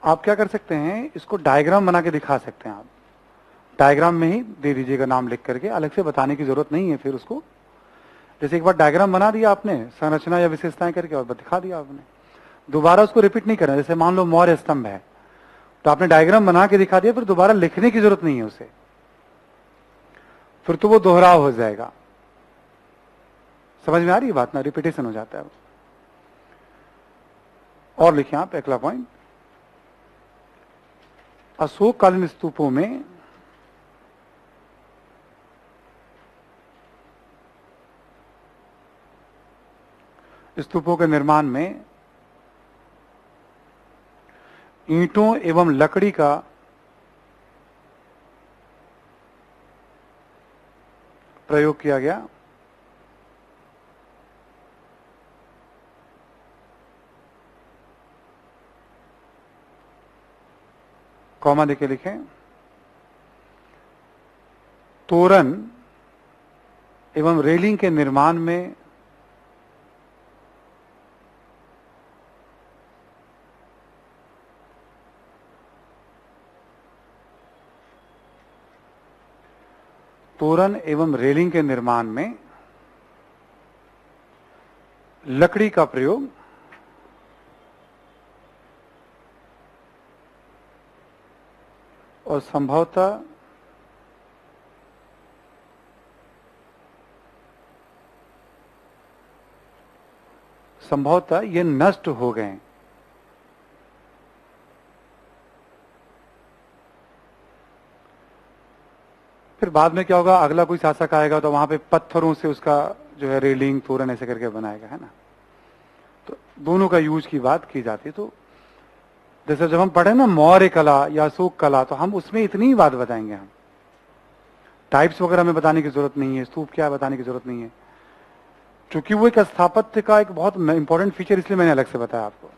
आप क्या कर सकते हैं, इसको डायग्राम बना के दिखा सकते हैं। आप डायग्राम में ही दे दीजिएगा नाम लिख करके, अलग से बताने की जरूरत नहीं है फिर उसको। जैसे एक बार डायग्राम बना दिया आपने संरचना या विशेषताएं करके और दिखा दिया आपने, दोबारा उसको रिपीट नहीं करना। जैसे मान लो मौर्य स्तंभ है तो आपने डायग्राम बना के दिखा दिया, फिर दोबारा लिखने की जरूरत नहीं है उसे, फिर तो वो दोहराव हो जाएगा। समझ में आ रही है बात ना, रिपीटेशन हो जाता है। और लिखिए आप अगला पॉइंट। अशोककालीन स्तूपों में स्तूपों के निर्माण में ईंटों एवं लकड़ी का प्रयोग किया गया। कॉमा देके लिखें। तोरण एवं रेलिंग के निर्माण में तोरण एवं रेलिंग के निर्माण में लकड़ी का प्रयोग और संभवतः ये नष्ट हो गए। फिर बाद में क्या होगा, अगला कोई शासक आएगा तो वहां पे पत्थरों से उसका जो है रेलिंग तोरण ऐसे करके बनाएगा, है ना। तो दोनों का यूज की बात की जाती है। तो जैसे जब हम पढ़े ना मौर्य कला या अशोक कला, तो हम उसमें इतनी ही बात बताएंगे। हम टाइप्स वगैरह में बताने की जरूरत नहीं है, स्तूप क्या है बताने की जरूरत नहीं है, क्योंकि वो एक स्थापत्य का एक बहुत इंपॉर्टेंट फीचर, इसलिए मैंने अलग से बताया आपको।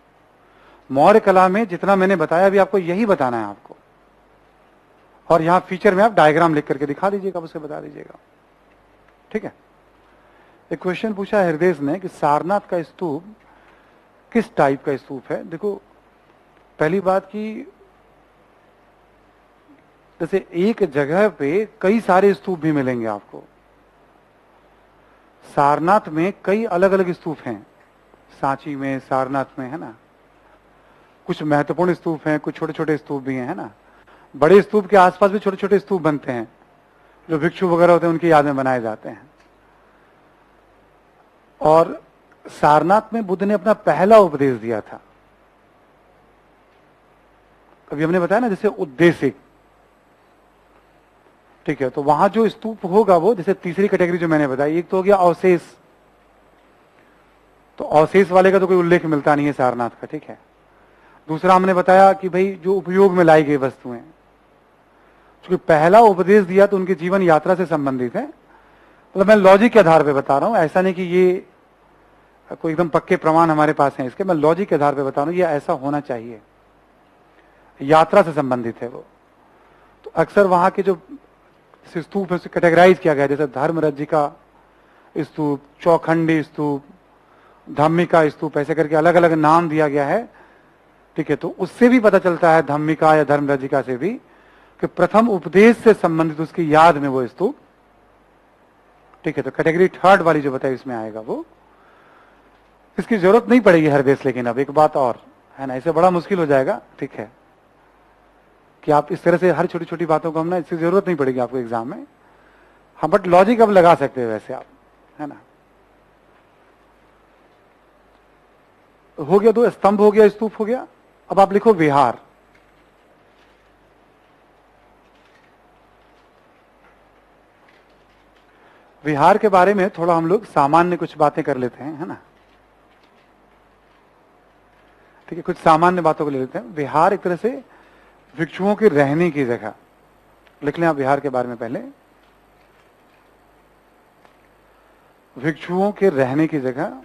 मौर्य कला में जितना मैंने बताया अभी आपको यही बताना है आपको, और यहां फीचर में आप डायग्राम लिख करके दिखा दीजिएगा, उसे बता दीजिएगा। ठीक है। एक क्वेश्चन पूछा हृदय ने कि सारनाथ का स्तूप किस टाइप का स्तूप है। देखो पहली बात की, जैसे एक जगह पे कई सारे स्तूप भी मिलेंगे आपको। सारनाथ में कई अलग अलग स्तूप हैं, सांची में, सारनाथ में, है ना। कुछ महत्वपूर्ण स्तूप हैं, कुछ छोटे छोटे स्तूप भी हैं, है ना। बड़े स्तूप के आसपास भी छोटे छोटे स्तूप बनते हैं, जो भिक्षु वगैरह होते हैं उनकी याद में बनाए जाते हैं। और सारनाथ में बुद्ध ने अपना पहला उपदेश दिया था। अभी हमने बताया ना जैसे उद्देशिक, ठीक है। तो वहां जो स्तूप होगा वो, जैसे तीसरी कैटेगरी जो मैंने बताई, एक तो हो गया अवशेष, तो अवशेष वाले का तो कोई उल्लेख मिलता नहीं है सारनाथ का, ठीक है। दूसरा हमने बताया कि भाई जो उपयोग में लाई गई वस्तुएं, क्योंकि पहला उपदेश दिया तो उनके जीवन यात्रा से संबंधित है, मतलब मैं लॉजिक के आधार पे बता रहा हूं, ऐसा नहीं कि ये कोई एकदम पक्के प्रमाण हमारे पास हैं इसके, मैं लॉजिक के आधार पे बता रहा हूं ये ऐसा होना चाहिए, यात्रा से संबंधित है वो। तो अक्सर वहां के जो स्तूप है उसे कैटेगराइज किया गया, जैसे धर्मरज का स्तूप, चौखंडी स्तूप, धम्मिका स्तूप, ऐसे करके अलग अलग नाम दिया गया है, ठीक है। तो उससे भी पता चलता है, धम्मिका या धर्मरजिका से भी, कि प्रथम उपदेश से संबंधित उसकी याद में वो स्तूप, ठीक है। तो कैटेगरी थर्ड वाली जो बताई इसमें आएगा वो, इसकी जरूरत नहीं पड़ेगी हर देश। लेकिन अब एक बात और है ना, इसे बड़ा मुश्किल हो जाएगा, ठीक है, कि आप इस तरह से हर छोटी छोटी बातों को, हम ना, इसकी जरूरत नहीं पड़ेगी आपको एग्जाम में। हाँ, बट लॉजिक अब लगा सकते हैं वैसे आप, है ना। हो गया, दो स्तंभ हो गया, स्तूप हो गया। अब आप लिखो विहार। विहार के बारे में थोड़ा हम लोग सामान्य कुछ बातें कर लेते हैं, है ना, ठीक है। कुछ सामान्य बातों को ले लेते हैं। विहार एक तरह से भिक्षुओं के रहने की जगह, लिख लें आप विहार के बारे में पहले। भिक्षुओं के रहने की जगह,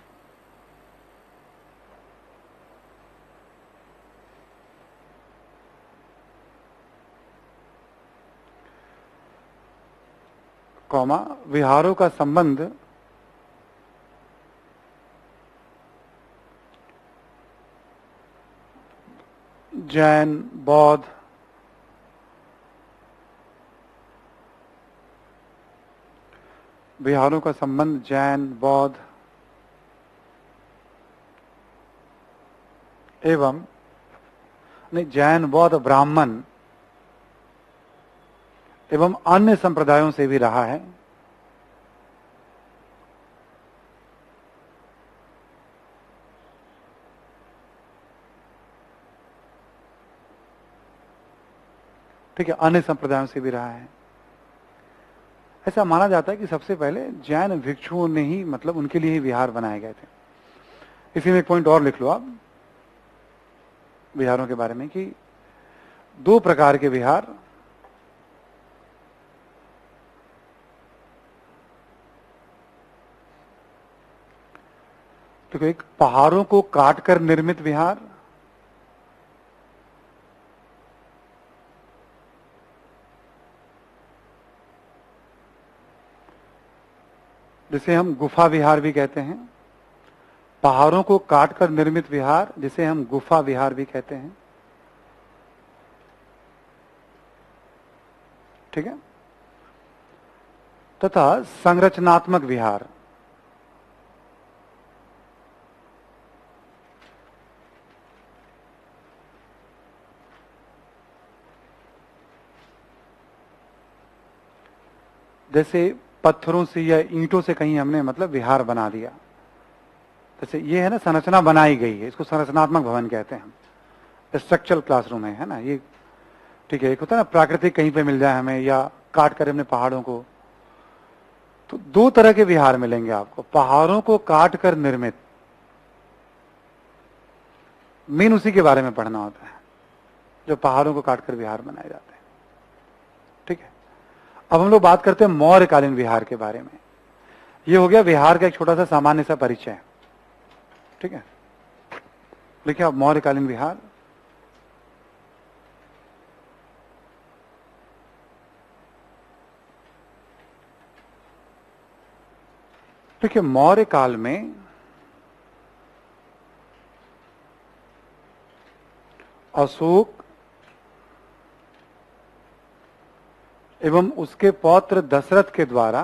कौमा, विहारों का संबंध जैन, बौद्ध, विहारों का संबंध जैन, बौद्ध एवं, नहीं, जैन, बौद्ध, ब्राह्मण एवं अन्य संप्रदायों से भी रहा है। ठीक है, अन्य संप्रदायों से भी रहा है। ऐसा माना जाता है कि सबसे पहले जैन भिक्षुओं ने ही, मतलब उनके लिए ही विहार बनाए गए थे। इसी में एक पॉइंट और लिख लो आप विहारों के बारे में, कि दो प्रकार के विहार, देखो, एक पहाड़ों को काटकर निर्मित विहार, जिसे हम गुफा विहार भी कहते हैं। पहाड़ों को काटकर निर्मित विहार, जिसे हम गुफा विहार भी कहते हैं, ठीक है। तथा संरचनात्मक विहार, जैसे पत्थरों से या ईंटों से कहीं हमने, मतलब विहार बना दिया, जैसे ये है ना, संरचना बनाई गई है, इसको संरचनात्मक भवन कहते हैं हम। स्ट्रक्चरल क्लासरूम है ना ये, ठीक है। एक होता है ना प्राकृतिक, कहीं पे मिल जाए हमें, या काट कर हमने पहाड़ों को, तो दो तरह के विहार मिलेंगे आपको। पहाड़ों को काट कर निर्मित, मेन उसी के बारे में पढ़ना होता है, जो पहाड़ों को काटकर विहार बनाए जाते हैं, ठीक है। अब हम लोग बात करते हैं मौर्यकालीन विहार के बारे में। ये हो गया विहार का एक छोटा सा सामान्य सा परिचय, ठीक है। देखिए आप, मौर्यकालीन विहार, देखिए मौर्य काल में अशोक एवं उसके पौत्र दशरथ के द्वारा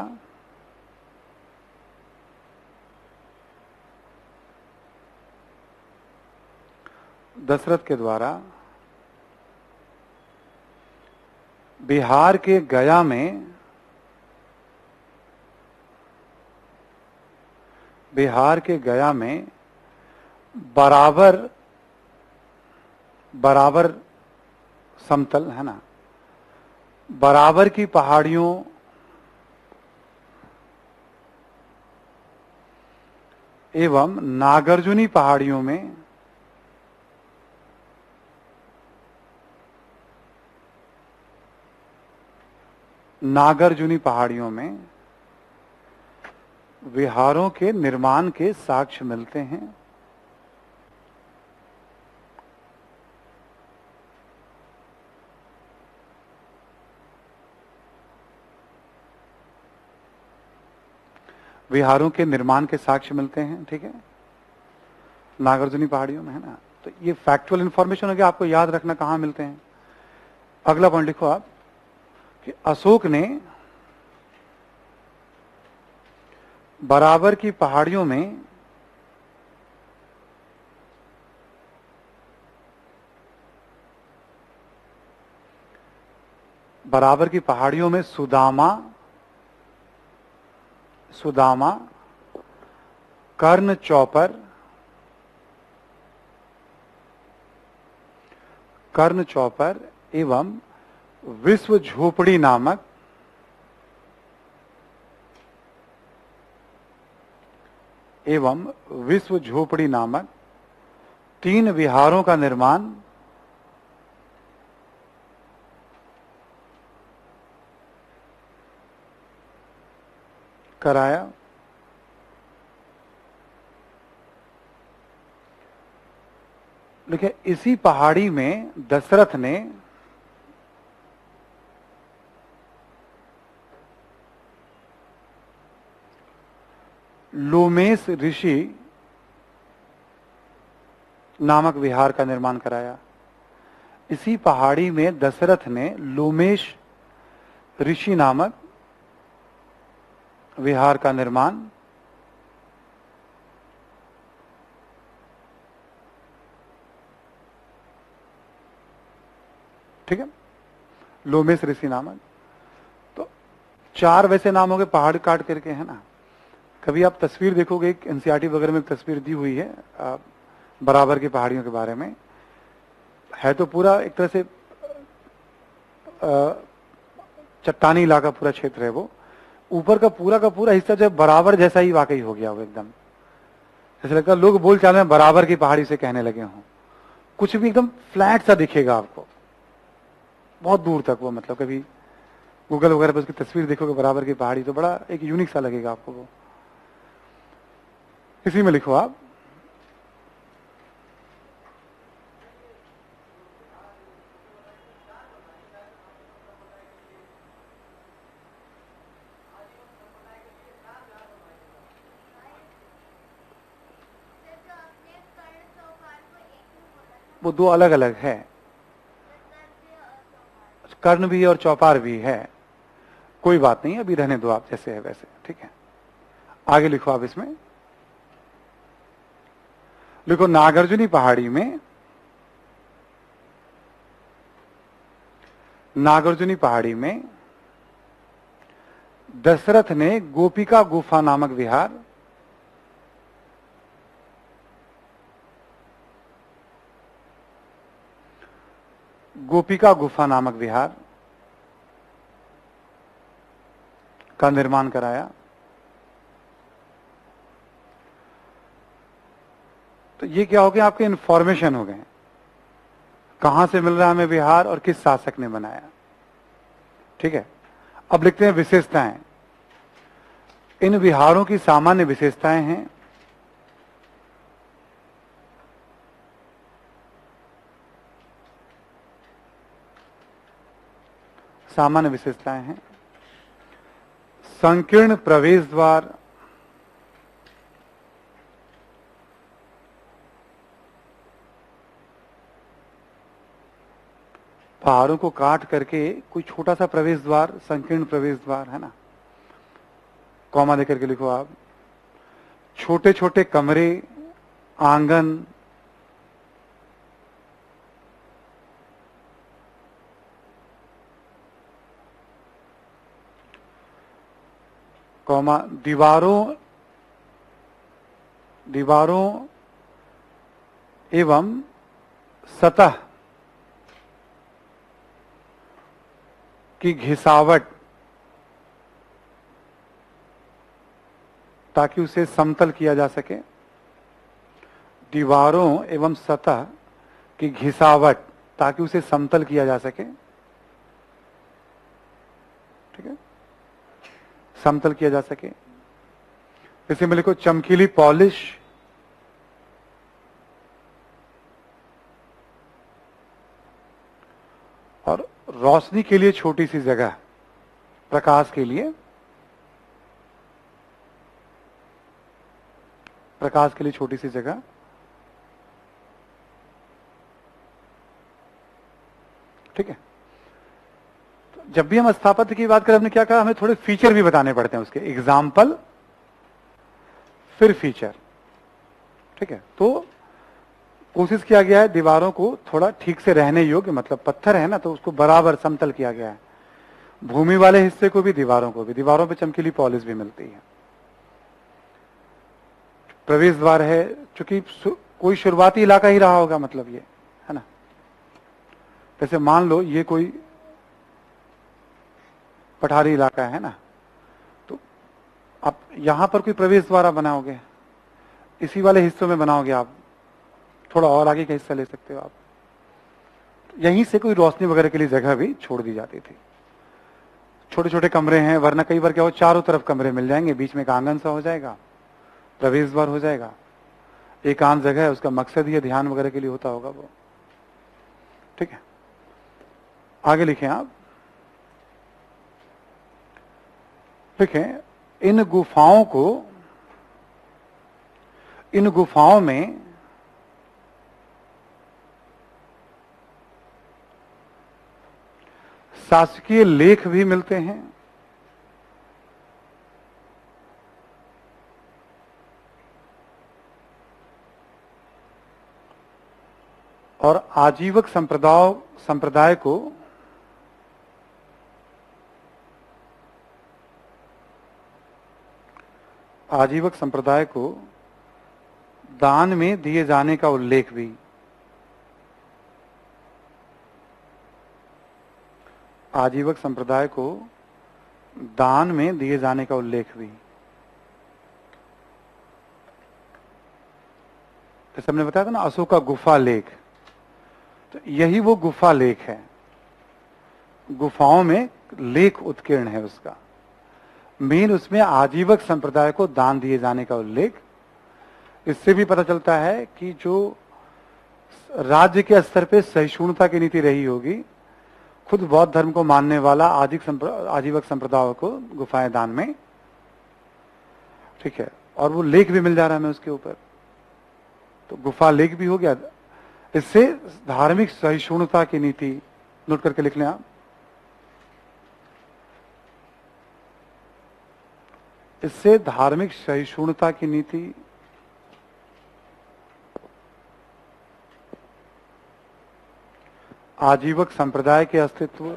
बिहार के गया में, बराबर समतल, है ना, बराबर की पहाड़ियों, एवं नागार्जुनी पहाड़ियों में विहारों के निर्माण के साक्ष्य मिलते हैं। विहारों के निर्माण के साक्ष्य मिलते हैं, ठीक है, नागार्जुनी पहाड़ियों में, है ना। तो ये फैक्चुअल इंफॉर्मेशन हो गया, आपको याद रखना कहां मिलते हैं। अगला पॉइंट लिखो आप कि अशोक ने बराबर की पहाड़ियों में सुदामा, कर्ण चौपर एवं विश्व झोपड़ी नामक 3 विहारों का निर्माण कराया। देखिए, इसी पहाड़ी में दशरथ ने लोमेश ऋषि नामक विहार का निर्माण कराया। इसी पहाड़ी में दशरथ ने लोमेश ऋषि नामक विहार का निर्माण ठीक है, लोमेश ऋषि नामक। तो 4 वैसे नाम हो गए पहाड़ काट करके, है ना। कभी आप तस्वीर देखोगे, एनसीईआरटी वगैरह में तस्वीर दी हुई है बराबर की पहाड़ियों के बारे में, है तो पूरा एक तरह से चट्टानी इलाका पूरा क्षेत्र है वो। ऊपर का पूरा हिस्सा जो बराबर जैसा ही वाकई हो गया वो, एकदम जैसे लगता है लोग बोल चाल में बराबर की पहाड़ी से कहने लगे हों। कुछ भी एकदम फ्लैट सा दिखेगा आपको बहुत दूर तक वो, मतलब कभी गूगल वगैरह पर उसकी तस्वीर देखोगे बराबर की पहाड़ी तो बड़ा एक यूनिक सा लगेगा आपको वो। इसी में लिखो आप वो 2 अलग अलग है, कर्ण भी और चौपार भी है। कोई बात नहीं, अभी रहने दो आप जैसे है वैसे, ठीक है। आगे लिखो आप इसमें, लिखो नागार्जुनी पहाड़ी में दशरथ ने गोपिका गुफा नामक विहार का निर्माण कराया। तो ये क्या हो गया, आपके इंफॉर्मेशन हो गए, कहां से मिल रहा है हमें विहार और किस शासक ने बनाया, ठीक है। अब लिखते हैं विशेषताएं। इन विहारों की सामान्य विशेषताएं हैं संकीर्ण प्रवेश द्वार, पहाड़ों को काट करके कोई छोटा सा प्रवेश द्वार, संकीर्ण प्रवेश द्वार, है ना। कॉमा देकर के लिखो आप। छोटे छोटे कमरे, आंगन, कॉमा दीवारों एवं सतह की घिसावट, ताकि उसे समतल किया जा सके। दीवारों एवं सतह की घिसावट ताकि उसे समतल किया जा सके। ठीक है, समतल किया जा सके। इसे में लिखो चमकीली पॉलिश, और रोशनी के लिए छोटी सी जगह, प्रकाश के लिए, प्रकाश के लिए छोटी सी जगह। ठीक है, तो जब भी हम स्थापत्य की बात करें, हमने क्या कहा, हमें थोड़े फीचर भी बताने पड़ते हैं उसके, एग्जाम्पल फिर फीचर। ठीक है, तो कोशिश किया गया है दीवारों को थोड़ा ठीक से रहने योग्य, मतलब पत्थर है ना, तो उसको बराबर समतल किया गया है। भूमि वाले हिस्से को भी, दीवारों को भी, दीवारों पे चमकीली पॉलिश भी मिलती है। प्रवेश द्वार है, चूंकि कोई शुरुआती इलाका ही रहा होगा, मतलब ये है ना, जैसे मान लो ये कोई पठारी इलाका है ना, तो आप यहां पर कोई प्रवेश द्वार बनाओगे, इसी वाले हिस्सों में बनाओगे आप, थोड़ा और आगे का हिस्सा ले सकते हो आप, यहीं से कोई रोशनी वगैरह के लिए जगह भी छोड़ दी जाती थी। छोटे छोटे कमरे हैं, वरना कई बार क्या हो, चारों तरफ कमरे मिल जाएंगे, बीच में एक आंगन सा हो जाएगा, प्रवेश द्वार हो जाएगा, एकांत जगह है, उसका मकसद ही ध्यान वगैरह के लिए होता होगा वो। ठीक है, आगे लिखें आप, लिखें इन गुफाओं में शासकीय लेख भी मिलते हैं, और आजीवक संप्रदाय को दान में दिए जाने का उल्लेख भी, आजीवक संप्रदाय को दान में दिए जाने का उल्लेख भी। जैसे हमने बताया था ना, अशोका गुफा लेख, तो यही वो गुफा लेख है, गुफाओं में लेख उत्कीर्ण है उसका, मेन उसमें आजीवक संप्रदाय को दान दिए जाने का उल्लेख। इससे भी पता चलता है कि जो राज्य के स्तर पे सहिष्णुता की नीति रही होगी, खुद बौद्ध धर्म को मानने वाला आजीवक संप्रदाय को गुफाएं दान में। ठीक है, और वो लेख भी मिल जा रहा है हमें उसके ऊपर, तो गुफा लेख भी हो गया। इससे धार्मिक सहिष्णुता की नीति नोट करके लिख लें आप। इससे धार्मिक सहिष्णुता की नीति, आजीवक संप्रदाय के अस्तित्व,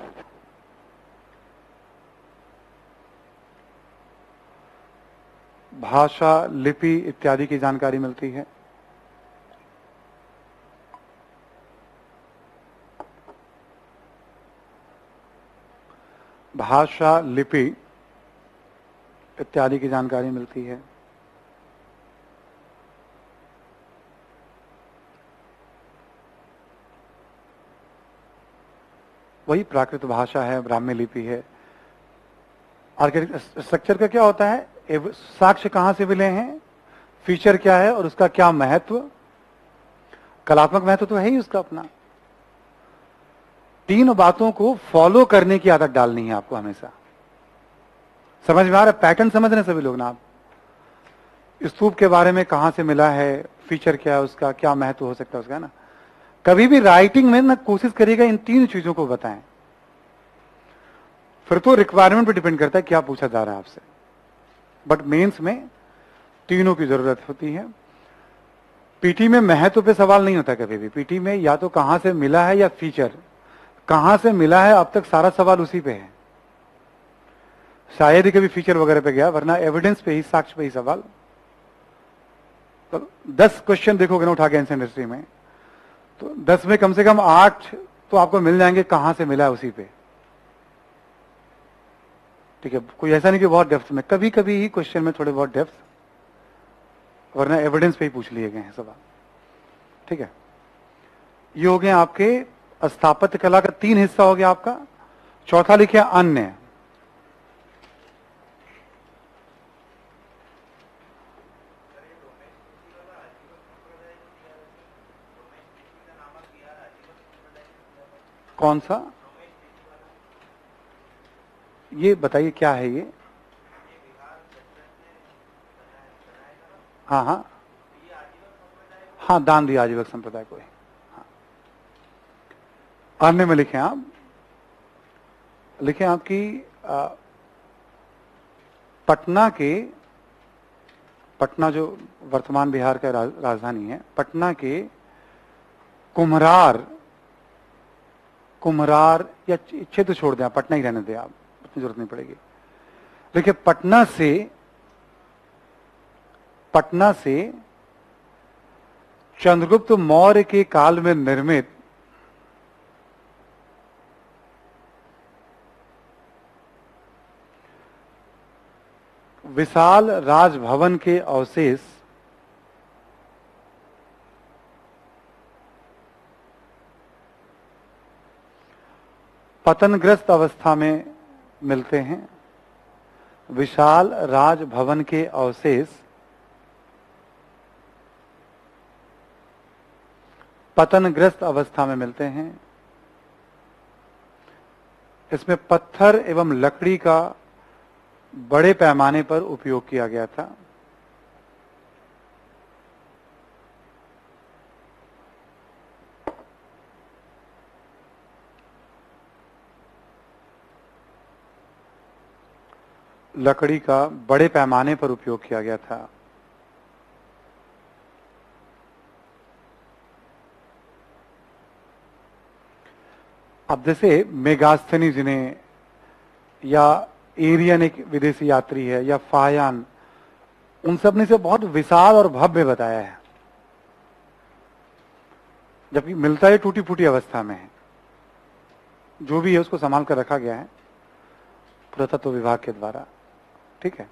भाषा, लिपि इत्यादि की जानकारी मिलती है। भाषा, लिपि इत्यादि की जानकारी मिलती है। वही प्राकृत भाषा है, ब्राह्मी लिपि है। आर्किटेक्चर स्ट्रक्चर का क्या होता है, साक्ष्य कहां से मिले हैं, फीचर क्या है और उसका क्या महत्व, कलात्मक महत्व तो है ही उसका अपना। तीन बातों को फॉलो करने की आदत डालनी है आपको हमेशा। समझ में आ रहा है, पैटर्न समझ रहे सभी लोग ना आप। स्तूप के बारे में कहां से मिला है, फीचर क्या है उसका, क्या महत्व हो सकता है उसका, है ना। कभी भी राइटिंग में ना कोशिश करिएगा इन तीन चीजों को बताएं, फिर तो रिक्वायरमेंट पे डिपेंड करता है क्या पूछा जा रहा है आपसे, बट मेंस में तीनों की जरूरत होती है। पीटी में महत्व पे सवाल नहीं होता कभी भी, पीटी में या तो कहां से मिला है या फीचर कहां से मिला है, अब तक सारा सवाल उसी पे है। शायद ही कभी फीचर वगैरह पे गया, वरना एविडेंस पे ही, साक्ष्य पे ही सवाल। तो 10 क्वेश्चन देखोगे ना उठा के एंशिएंट हिस्ट्री में, तो 10 में कम से कम 8 तो आपको मिल जाएंगे कहां से मिला है उसी पे। ठीक है, कोई ऐसा नहीं कि बहुत डेप्थ में, कभी कभी ही क्वेश्चन में थोड़े बहुत डेप्थ, वरना एविडेंस पे ही पूछ लिए गए हैं सवाल। ठीक है, ये हो गया आपके स्थापत्य कला का 3 हिस्सा हो गया आपका। चौथा लिखे अन्य। कौन सा? ये बताइए क्या है ये? हाँ हाँ हाँ, दान दिया आजीवक संप्रदाय को। हाँ। अन्य में लिखें आप, लिखें आपकी पटना जो वर्तमान बिहार का राजधानी है, पटना के कुम्हरार या क्षेत्र छोड़ दें, पटना ही रहने दें आप, उतनी जरूरत नहीं पड़ेगी। देखिए, पटना से चंद्रगुप्त मौर्य के काल में निर्मित विशाल राजभवन के अवशेष पतनग्रस्त अवस्था में मिलते हैं। विशाल राजभवन के अवशेष पतनग्रस्त अवस्था में मिलते हैं। इसमें पत्थर एवं लकड़ी का बड़े पैमाने पर उपयोग किया गया था। लकड़ी का बड़े पैमाने पर उपयोग किया गया था। अब जैसे मेगास्थनीज ने, या एरियन एक विदेशी यात्री है, या फायान, उन सब ने से बहुत विशाल और भव्य बताया है, जबकि मिलता है टूटी फूटी अवस्था में है। जो भी है उसको संभाल कर रखा गया है पुरातत्व विभाग के द्वारा, ठीक है।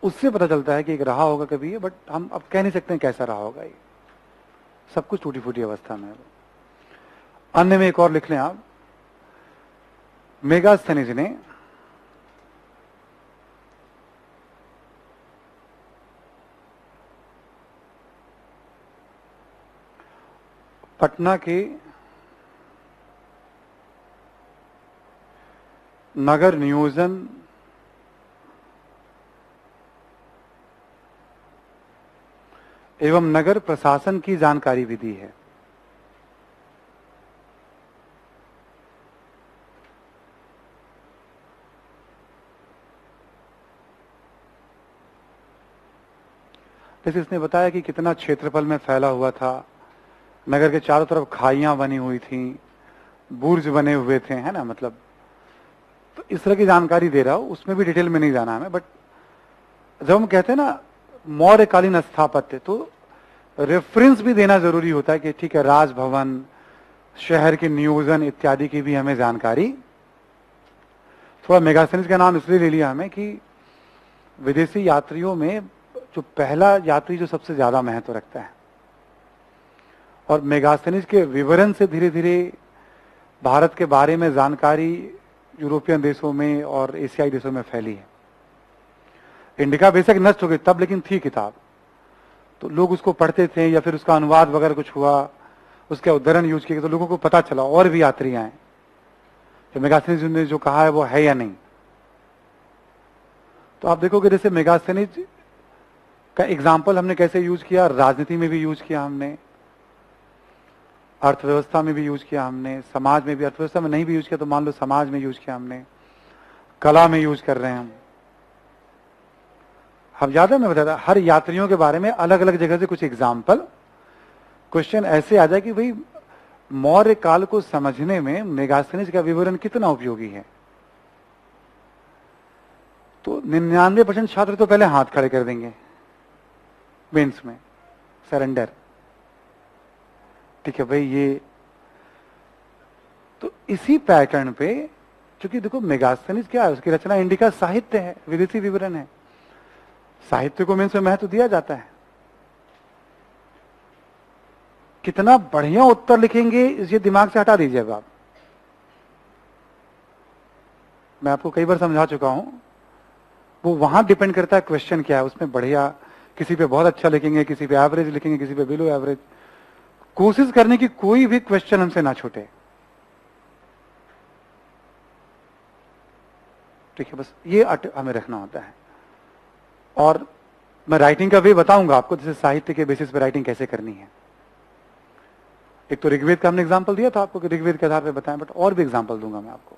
उससे पता चलता है कि एक रहा होगा कभी, बट हम अब कह नहीं सकते हैं कैसा रहा होगा। ये सब कुछ टूटी फूटी अवस्था में है। अन्य में एक और लिख लें आप, मेगास्थनीज ने पटना के नगर नियोजन एवं नगर प्रशासन की जानकारी भी दी है। जैसे इसने बताया कि कितना क्षेत्रफल में फैला हुआ था, नगर के चारों तरफ खाइयां बनी हुई थी, बुर्ज बने हुए थे, है ना, मतलब तो इस तरह की जानकारी दे रहा हूं। उसमें भी डिटेल में नहीं जाना हमें, बट जब हम कहते हैं ना मौर्यकालीन स्थापत्य, तो रेफरेंस भी देना जरूरी होता है कि ठीक है, राजभवन, शहर के नियोजन इत्यादि की भी हमें जानकारी। थोड़ा मेगास्थनीज का नाम इसलिए ले लिया हमें कि विदेशी यात्रियों में जो पहला यात्री जो सबसे ज्यादा महत्व रखता है, और मेगास्थनीज के विवरण से धीरे धीरे भारत के बारे में जानकारी यूरोपियन देशों में और एशियाई देशों में फैली है। इंडिका बेशक नष्ट हो गई तब, लेकिन थी किताब, तो लोग उसको पढ़ते थे, या फिर उसका अनुवाद वगैरह कुछ हुआ, उसके उद्धरण यूज किए, तो लोगों को पता चला और भी यात्री आए तो मेगास्थनीज ने जो कहा है वो है या नहीं। तो आप देखोगे जैसे मेगास्थनीज का एग्जाम्पल हमने कैसे यूज किया, राजनीति में भी यूज किया हमने, अर्थव्यवस्था में भी यूज किया हमने, समाज में भी, अर्थव्यवस्था में नहीं भी यूज किया तो मान लो समाज में यूज किया हमने, कला में यूज कर रहे हैं हम ज्यादा मैं बताता हर यात्रियों के बारे में अलग अलग जगह से कुछ एग्जाम्पल। क्वेश्चन ऐसे आ जाए कि भाई मौर्य काल को समझने में मेगास्थनीज का विवरण कितना उपयोगी है। तो 99% छात्र तो पहले हाथ खड़े कर देंगे मेंस में, सरेंडर, ठीक है भाई। ये तो इसी पैटर्न पे, क्योंकि देखो मेगास्थनीज क्या है, उसकी रचना इंडिका साहित्य है, विदेशी विवरण है, साहित्य को मेंस में महत्व दिया जाता है। कितना बढ़िया उत्तर लिखेंगे ये दिमाग से हटा दीजिए। अब आप, मैं आपको कई बार समझा चुका हूं, वो वहां डिपेंड करता है क्वेश्चन क्या है उसमें। बढ़िया, किसी पे बहुत अच्छा लिखेंगे, किसी पे एवरेज लिखेंगे, किसी पे बिलो एवरेज। कोशिश करने की कोई भी क्वेश्चन हमसे ना छूटे, ठीक है? बस ये हमें रखना होता है। और मैं राइटिंग का भी बताऊंगा आपको, जैसे साहित्य के बेसिस पे राइटिंग कैसे करनी है। एक तो ऋग्वेद का हमने एग्जांपल दिया था आपको कि ऋग्वेद के आधार पे बताएं, बट और भी एग्जांपल दूंगा मैं आपको।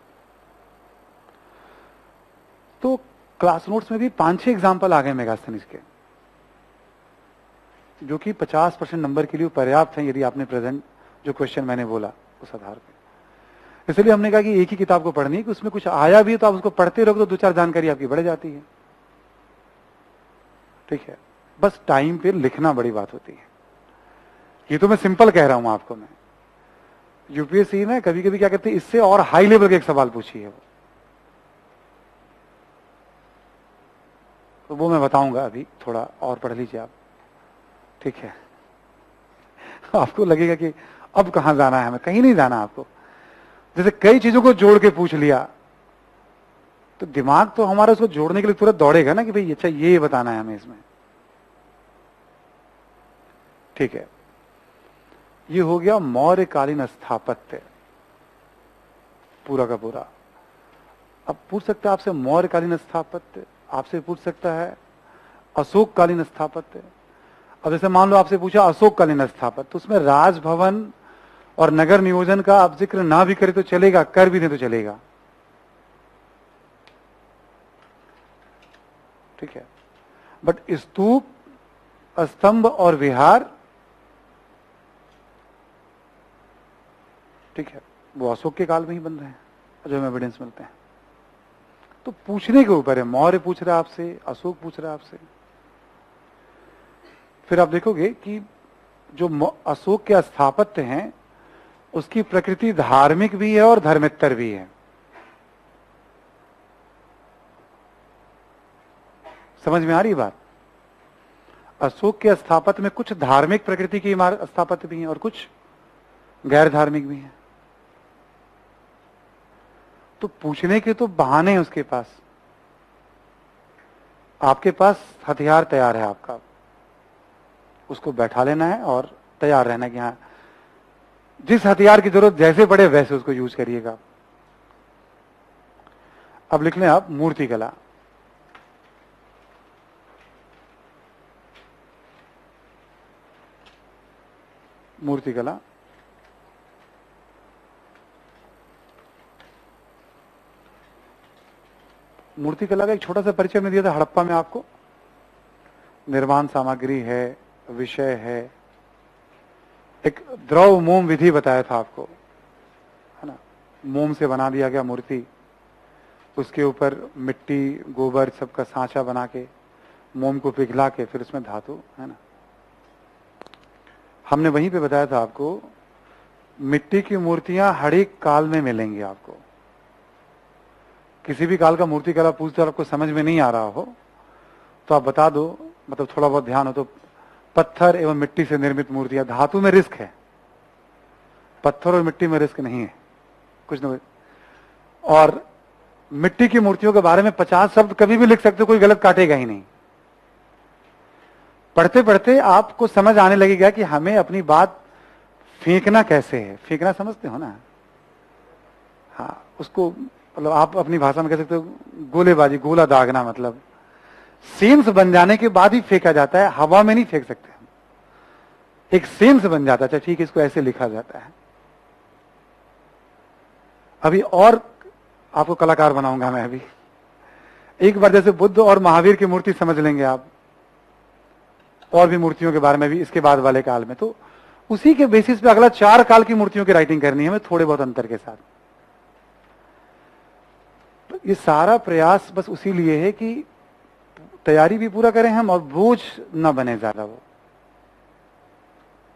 तो क्लास नोट्स में भी 5-6 एग्जांपल आ गए मेगास्थनीज के, जो कि 50% नंबर के लिए पर्याप्त हैं यदि आपने प्रेजेंट जो क्वेश्चन मैंने बोला उस आधार पे। इसलिए हमने कहा कि एक ही किताब को पढ़नी है, कि उसमें कुछ आया भी है तो आप उसको पढ़ते रहोगे तो 2-4 जानकारी आपकी बढ़ जाती है, ठीक है? बस टाइम पे लिखना बड़ी बात होती है। ये तो मैं सिंपल कह रहा हूं आपको। मैं यूपीएससी में कभी कभी क्या कहते हैं, इससे और हाई लेवल के एक सवाल पूछिए वो मैं बताऊंगा, अभी थोड़ा और पढ़ लीजिए आप, ठीक है? आपको लगेगा कि अब कहां जाना है, हमें कहीं नहीं जाना आपको। जैसे कई चीजों को जोड़ के पूछ लिया तो दिमाग तो हमारा उसको जोड़ने के लिए तुरंत दौड़ेगा ना कि भाई अच्छा ये बताना है हमें इसमें, ठीक है? ये हो गया मौर्यकालीन स्थापत्य पूरा का पूरा। अब पूछ सकता है आपसे मौर्यकालीन स्थापत्य, आपसे पूछ सकता है अशोककालीन स्थापत्य। अब जैसे मान लो आपसे पूछा अशोककालीन स्थापत्य, तो उसमें राजभवन और नगर नियोजन का आप जिक्र ना भी करें तो चलेगा, कर भी दें तो चलेगा, ठीक है? बट स्तूप, स्तंभ और विहार, ठीक है, वो अशोक के काल में ही बन रहे हैं जो हमें एविडेंस मिलते हैं। तो पूछने के ऊपर है, मौर्य पूछ रहा है आपसे, अशोक पूछ रहा है आपसे। फिर आप देखोगे कि जो अशोक के स्थापत्य हैं उसकी प्रकृति धार्मिक भी है और धर्मेत्तर भी है। समझ में आ रही बात? अशोक के स्थापत्य में कुछ धार्मिक प्रकृति की इमारत स्थापत्य भी हैं और कुछ गैर धार्मिक भी हैं। तो पूछने के तो बहाने हैं उसके पास, आपके पास हथियार तैयार है आपका, उसको बैठा लेना है और तैयार रहना है कि हाँ जिस हथियार की जरूरत जैसे पड़े वैसे उसको यूज करिएगा। अब लिख लें आप मूर्तिकला। मूर्तिकला मूर्तिकला का एक छोटा सा परिचय में दिया था हड़प्पा में आपको। निर्माण सामग्री है, विषय है, एक द्रव मोम विधि बताया था आपको, है ना? मोम से बना दिया गया मूर्ति, उसके ऊपर मिट्टी गोबर सबका सांचा बना के मोम को पिघला के फिर उसमें धातु, है ना? हमने वहीं पे बताया था आपको मिट्टी की मूर्तियां हर एक काल में मिलेंगी आपको। किसी भी काल का मूर्तिकला पूछते और आपको समझ में नहीं आ रहा हो तो आप बता दो, मतलब थोड़ा बहुत ध्यान हो तो, पत्थर एवं मिट्टी से निर्मित मूर्तियां। धातु में रिस्क है, पत्थर और मिट्टी में रिस्क नहीं है, कुछ ना कुछ। और मिट्टी की मूर्तियों के बारे में 50 शब्द कभी भी लिख सकते हो, कोई गलत काटेगा ही नहीं। पढ़ते पढ़ते आपको समझ आने लगेगा कि हमें अपनी बात फेंकना कैसे है। फेंकना समझते हो ना? हाँ, उसको मतलब आप अपनी भाषा में कह सकते हो गोलेबाजी, गोला दागना, मतलब सेंस बन जाने के बाद ही फेंका जाता है, हवा में नहीं फेंक सकते हम। एक सेंस बन जाता है, ठीक है इसको ऐसे लिखा जाता है। अभी और आपको कलाकार बनाऊंगा मैं। अभी एक बार जैसे बुद्ध और महावीर की मूर्ति समझ लेंगे आप, और भी मूर्तियों के बारे में भी इसके बाद वाले काल में, तो उसी के बेसिस पे अगला 4 काल की मूर्तियों की राइटिंग करनी है हमें, थोड़े बहुत अंतर के साथ। तो ये सारा प्रयास बस उसी लिए है कि तैयारी भी पूरा करें हम और बोझ ना बने ज्यादा वो,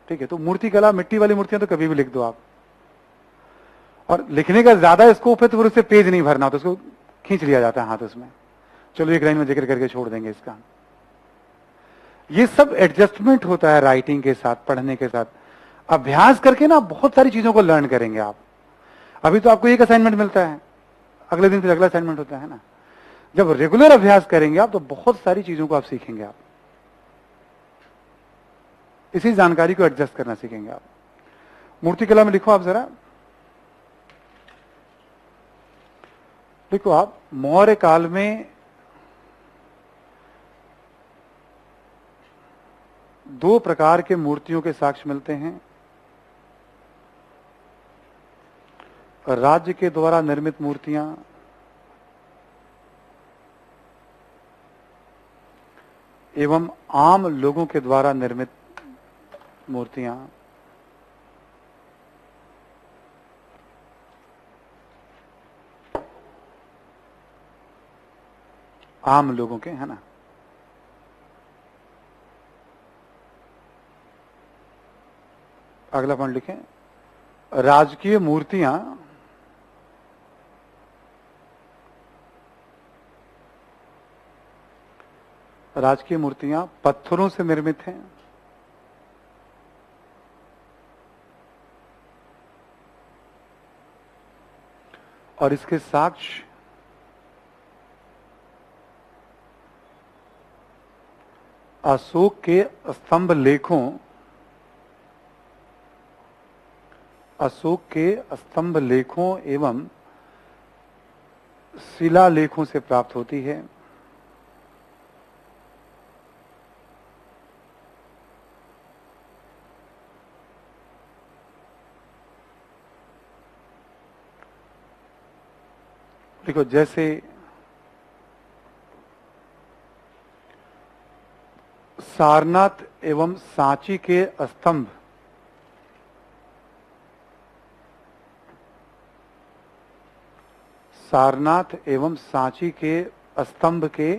ठीक है? तो मूर्तिकला, मिट्टी वाली मूर्तियां तो कभी भी लिख दो आप, और लिखने का ज्यादा स्कोप है तो फिर उससे पेज नहीं भरना होता, उसको खींच लिया जाता है हाथ उसमें, चलो एक लाइन में जिक्र करके छोड़ देंगे इसका। ये सब एडजस्टमेंट होता है राइटिंग के साथ, पढ़ने के साथ। अभ्यास करके ना बहुत सारी चीजों को लर्न करेंगे आप। अभी तो आपको एक असाइनमेंट मिलता है, अगले दिन फिर अगला असाइनमेंट होता है ना। जब रेगुलर अभ्यास करेंगे आप तो बहुत सारी चीजों को आप सीखेंगे। आप इसी जानकारी को एडजस्ट करना सीखेंगे आप। मूर्तिकला में लिखो आप जरा, देखो आप, मौर्य काल में दो प्रकार के मूर्तियों के साक्ष्य मिलते हैं। राज्य के द्वारा निर्मित मूर्तियां एवं आम लोगों के द्वारा निर्मित मूर्तियां। आम लोगों के, है ना। अगला पॉइंट लिखें, राजकीय मूर्तियां पत्थरों से निर्मित हैं और इसके साक्ष्य अशोक के स्तंभ लेखों एवं शिलालेखों से प्राप्त होती है। देखो, जैसे सारनाथ एवं सांची के स्तंभ के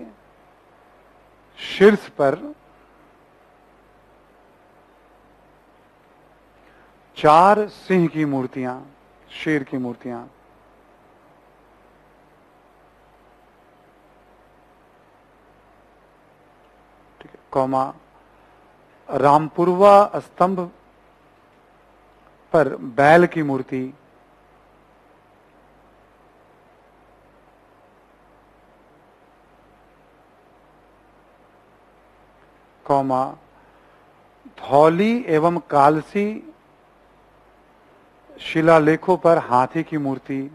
शीर्ष पर 4 सिंह की मूर्तियां, शेर की मूर्तियां, ठीक है, कौमा रामपुरवा स्तंभ पर बैल की मूर्ति, कौमा धौली एवं कालसी शिलालेखों पर हाथी की मूर्ति,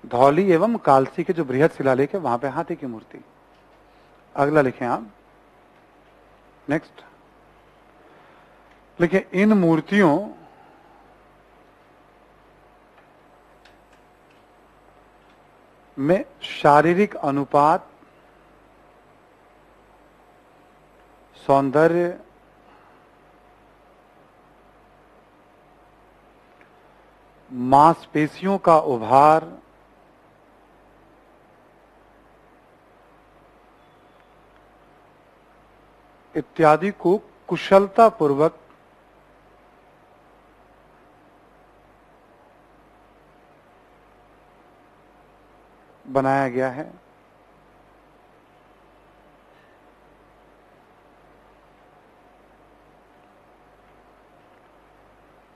धौली एवं कालसी के जो बृहद शिलालेख है वहां पे हाथी की मूर्ति। अगला लिखें आप, नेक्स्ट लिखें, इन मूर्तियों में शारीरिक अनुपात, सौंदर्य, मांसपेशियों का उभार, इत्यादि को कुशलता पूर्वक बनाया गया है।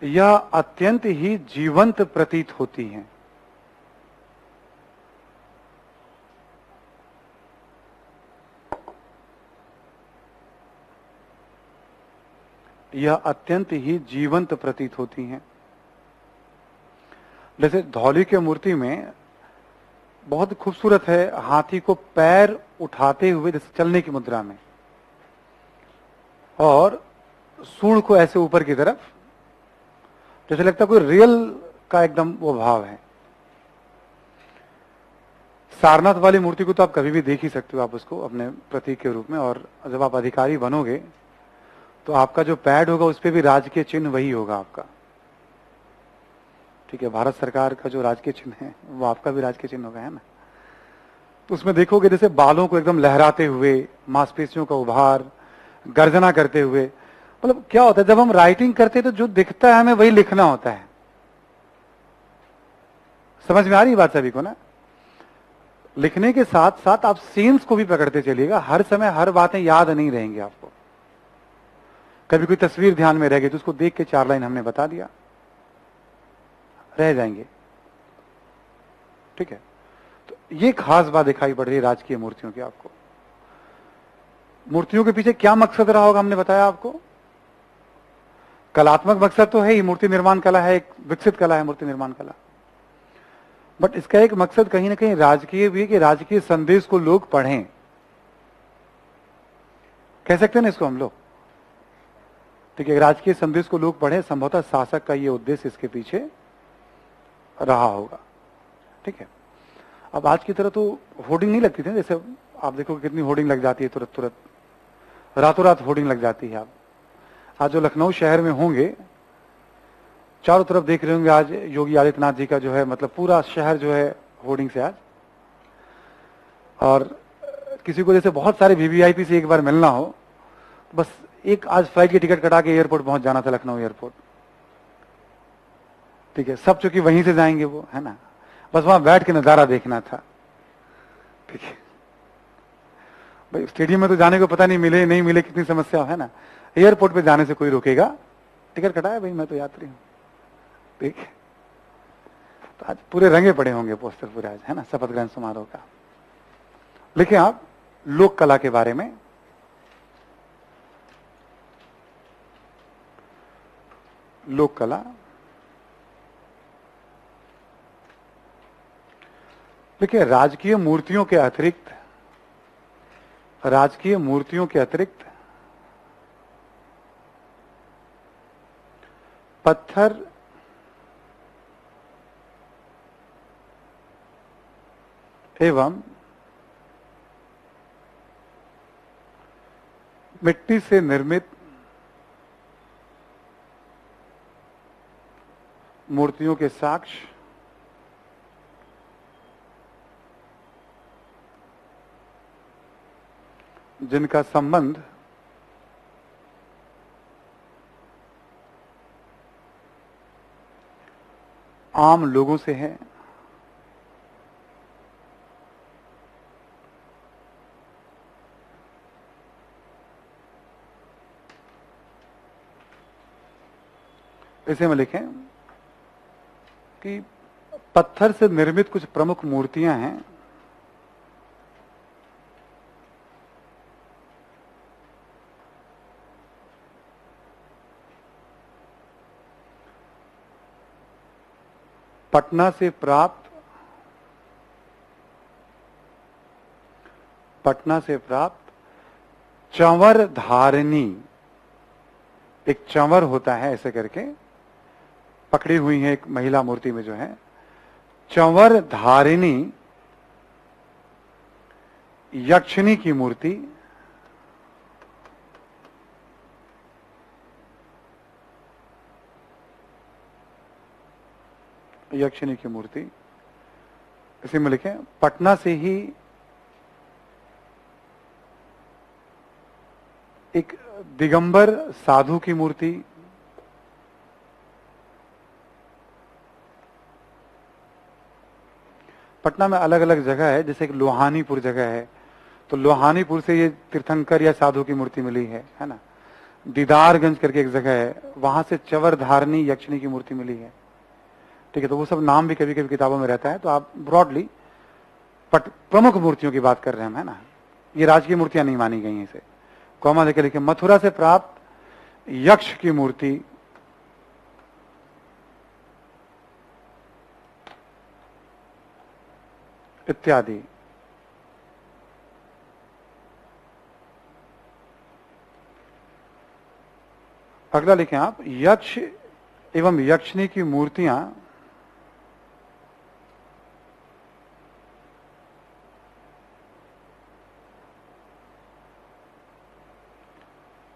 यह अत्यंत ही जीवंत प्रतीत होती हैं। जैसे धौली के मूर्ति में बहुत खूबसूरत है, हाथी को पैर उठाते हुए जैसे चलने की मुद्रा में, और सूंड को ऐसे ऊपर की तरफ, जैसे लगता है कोई रियल का एकदम वो भाव है। सारनाथ वाली मूर्ति को तो आप कभी भी देख ही सकते हो, आप उसको अपने प्रतीक के रूप में। और जब आप अधिकारी बनोगे तो आपका जो पैड होगा उस पर भी राजकीय चिन्ह वही होगा आपका, ठीक है। भारत सरकार का जो राजकीय चिन्ह है वो आपका भी राजकीय चिन्ह होगा, है ना। तो उसमें देखोगे जैसे बालों को एकदम लहराते हुए, मांसपेशियों का उभार, गर्जना करते हुए। मतलब क्या होता है, जब हम राइटिंग करते हैं तो जो दिखता है हमें वही लिखना होता है। समझ में आ रही बात सभी को ना? लिखने के साथ साथ आप सीन्स को भी पकड़ते चलिएगा। हर समय हर बातें याद नहीं रहेंगी आपको। कभी कोई तस्वीर ध्यान में रह गई तो उसको देख के 4 लाइन हमने बता दिया, रह जाएंगे। ठीक है, तो ये खास बात दिखाई पड़ रही है राजकीय मूर्तियों की आपको। मूर्तियों के पीछे क्या मकसद रहा होगा हमने बताया आपको। कलात्मक मकसद तो है ही, मूर्ति निर्माण कला है, एक विकसित कला है मूर्ति निर्माण कला। बट इसका एक मकसद कहीं ना कहीं राजकीय भी है कि राजकीय संदेश को लोग पढ़ें, कह सकते हैं ना इसको हम लोग। ठीक है, राजकीय संदेश को लोग पढ़ें, संभवतः शासक का ये उद्देश्य इसके पीछे रहा होगा। ठीक है, अब आज की तरह तो होर्डिंग नहीं लगती थी, जैसे आप देखो कितनी होर्डिंग लग जाती है, तुरंत तुरंत रातों रात होर्डिंग लग जाती है। आप आज जो लखनऊ शहर में होंगे, चारों तरफ देख रहे होंगे आज योगी आदित्यनाथ जी का जो है, मतलब पूरा शहर जो है होर्डिंग से आज। और किसी को जैसे बहुत सारे वीवीआईपी से एक बार मिलना हो, बस एक आज फ्लाइट की टिकट कटा के एयरपोर्ट पहुंच जाना था, लखनऊ एयरपोर्ट। ठीक है, सब चूंकि वहीं से जाएंगे वो, है ना, बस वहां बैठ के नजारा देखना था। ठीक है भाई, स्टेडियम में तो जाने को पता नहीं मिले नहीं मिले कितनी समस्या है ना, एयरपोर्ट पे जाने से कोई रोकेगा, टिकट कटाया भाई, मैं तो यात्री हूं। ठीक है, तो आज पूरे रंगे पड़े होंगे पोस्टर पूरे आज, है ना, शपथ ग्रहण समारोह का। लिखे आप लोक कला के बारे में। लोक कला, देखिए राजकीय मूर्तियों के अतिरिक्त, राजकीय मूर्तियों के अतिरिक्त पत्थर एवं मिट्टी से निर्मित मूर्तियों के साक्ष्य जिनका संबंध आम लोगों से है, इसे में लिखें कि पत्थर से निर्मित कुछ प्रमुख मूर्तियां हैं पटना से प्राप्त चंवर धारिणी, एक चंवर होता है ऐसे करके पकड़ी हुई है एक महिला मूर्ति में जो है, चंवर धारिणी यक्षिणी की मूर्ति, यक्षिणी की मूर्ति, इसी में लिखें पटना से ही एक दिगंबर साधु की मूर्ति, पटना में अलग अलग जगह है, जैसे एक लोहानीपुर जगह है, तो लोहानीपुर से ये तीर्थंकर या साधु की मूर्ति मिली है ना। दीदारगंज करके एक जगह है, वहां से चंवर धारिणी यक्षिणी की मूर्ति मिली है। ठीक है, तो वो सब नाम भी कभी कभी किताबों में रहता है, तो आप ब्रॉडली प्रमुख मूर्तियों की बात कर रहे हैं हम, है ना। ये राजकीय मूर्तियां नहीं मानी गई इसे, कॉमा देकर लिखे मथुरा से प्राप्त यक्ष की मूर्ति, इत्यादि। अगला लिखें आप यक्ष एवं यक्षिणी की मूर्तियां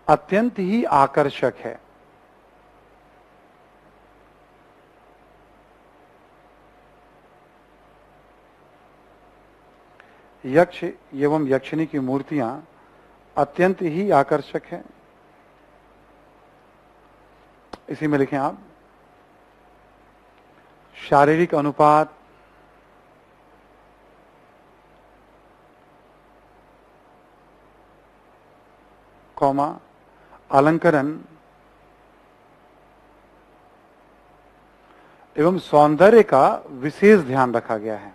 अत्यंत ही आकर्षक है। यक्ष एवं यक्षिणी की मूर्तियां अत्यंत ही आकर्षक है। इसी में लिखें आप शारीरिक अनुपात कौमा अलंकरण एवं सौंदर्य का विशेष ध्यान रखा गया है।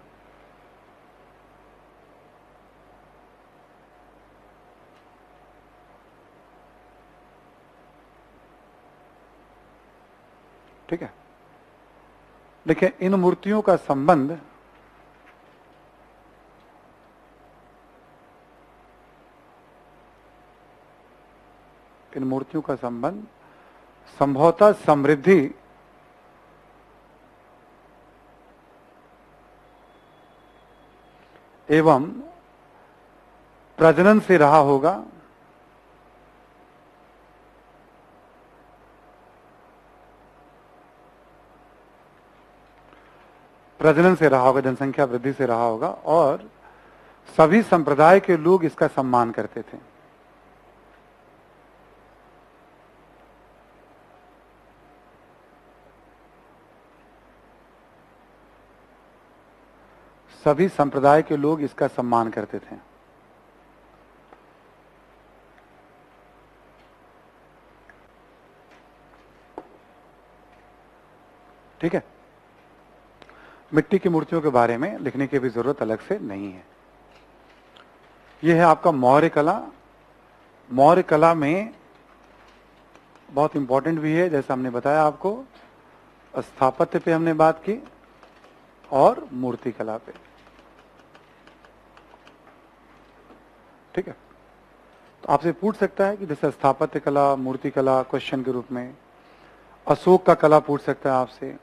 ठीक है, देखिए इन मूर्तियों का संबंध संभवतः समृद्धि एवं प्रजनन से रहा होगा। जनसंख्या वृद्धि से रहा होगा और सभी संप्रदाय के लोग इसका सम्मान करते थे। सभी संप्रदाय के लोग इसका सम्मान करते थे। ठीक है, मिट्टी की मूर्तियों के बारे में लिखने की भी जरूरत अलग से नहीं है। यह है आपका मौर्य कला। मौर्य कला में बहुत इंपॉर्टेंट भी है, जैसा हमने बताया आपको, स्थापत्य पे हमने बात की और मूर्ति कला पे। ठीक है, तो आपसे पूछ सकता है कि जैसे स्थापत्य कला, मूर्ति कला क्वेश्चन के रूप में, अशोक का कला पूछ सकता है आपसे, है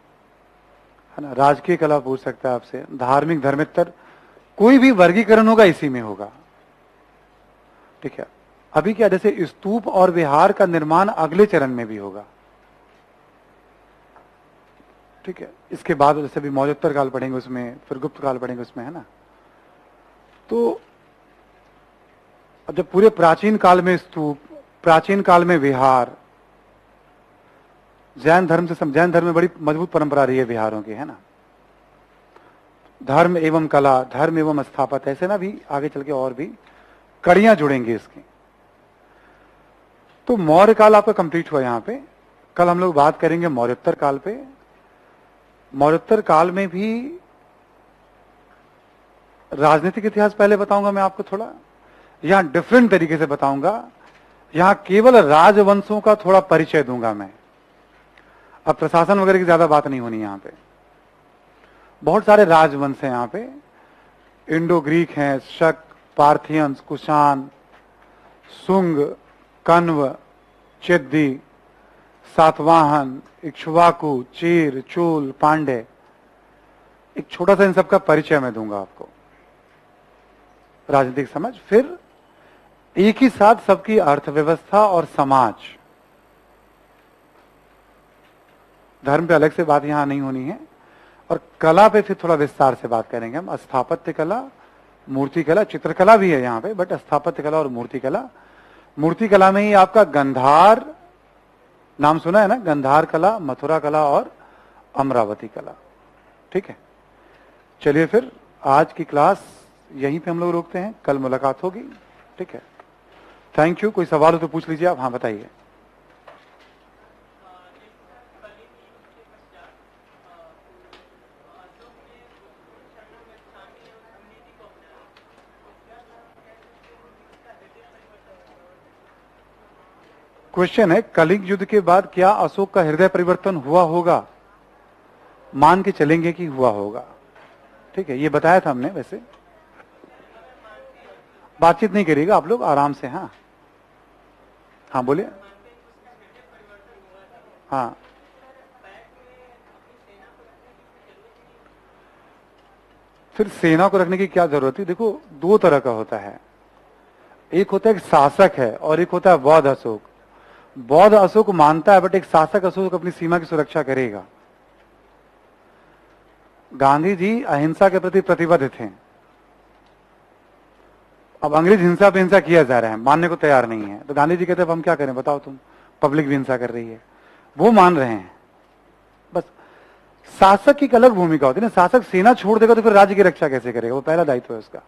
ना, राजकीय कला पूछ सकता है आपसे, धार्मिक धर्मेत्तर, कोई भी वर्गीकरण होगा इसी में होगा। ठीक है, अभी क्या जैसे स्तूप और विहार का निर्माण अगले चरण में भी होगा। ठीक है, इसके बाद जैसे भी मौर्योत्तर काल पढ़ेंगे उसमें, फिर गुप्त काल पढ़ेंगे उसमें, है ना। तो जब पूरे प्राचीन काल में स्तूप, प्राचीन काल में विहार, जैन धर्म में बड़ी मजबूत परंपरा रही है विहारों की, है ना। धर्म एवं कला, धर्म एवं स्थापत्य, ऐसे ना भी आगे चल के और भी कड़ियां जुड़ेंगी इसकी। तो मौर्य काल आपका कंप्लीट हुआ यहां पे। कल हम लोग बात करेंगे मौर्योत्तर काल पे। मौर्योत्तर काल में भी राजनीतिक इतिहास पहले बताऊंगा मैं आपको थोड़ा, यहां डिफरेंट तरीके से बताऊंगा। यहां केवल राजवंशों का थोड़ा परिचय दूंगा मैं। अब प्रशासन वगैरह की ज्यादा बात नहीं होनी यहां पे। बहुत सारे राजवंश हैं यहां पे, इंडो ग्रीक हैं, शक, पार्थियंस, कुषाण, सुंग, कण्व, चेदी, सातवाहन, इक्ष्वाकु, चीर, चूल, पांडे। एक छोटा सा इन सबका परिचय मैं दूंगा आपको, राजनीतिक समझ, फिर एक ही साथ सबकी अर्थव्यवस्था और समाज। धर्म पे अलग से बात यहां नहीं होनी है, और कला पे फिर थोड़ा विस्तार से बात करेंगे हम। स्थापत्य कला, मूर्ति कला, चित्रकला भी है यहां पे, बट स्थापत्य कला और मूर्ति कला। मूर्ति कला में ही आपका गंधार नाम सुना है ना, गंधार कला, मथुरा कला और अमरावती कला। ठीक है, चलिए फिर आज की क्लास यहीं पे हम लोग रोकते हैं, कल मुलाकात होगी। ठीक है, थैंक यू। कोई सवाल हो तो पूछ लीजिए आप। हाँ बताइए। क्वेश्चन है, कलिंग युद्ध के बाद क्या अशोक का हृदय परिवर्तन हुआ होगा? मान के चलेंगे कि हुआ होगा। ठीक है, ये बताया था हमने। वैसे बातचीत नहीं करिएगा आप लोग, आराम से। हाँ हाँ बोलिए। हाँ, फिर सेना को रखने की क्या जरूरत थी? देखो, दो तरह का होता है। एक होता है एक शासक है और एक होता है बौद्ध अशोक। बौद्ध अशोक मानता है, बट एक शासक अशोक अपनी सीमा की सुरक्षा करेगा। गांधी जी अहिंसा के प्रति प्रतिबद्ध थे। अब अंग्रेज हिंसा पे हिंसा किया जा रहा है, मानने को तैयार नहीं है, तो गांधी जी कहते हैं अब हम क्या करें, बताओ तुम, पब्लिक भी हिंसा कर रही है। वो मान रहे हैं। बस शासक की एक अलग भूमिका होती है ना। शासक सेना छोड़ देगा तो फिर राज्य की रक्षा कैसे करेगा? वो पहला दायित्व है उसका।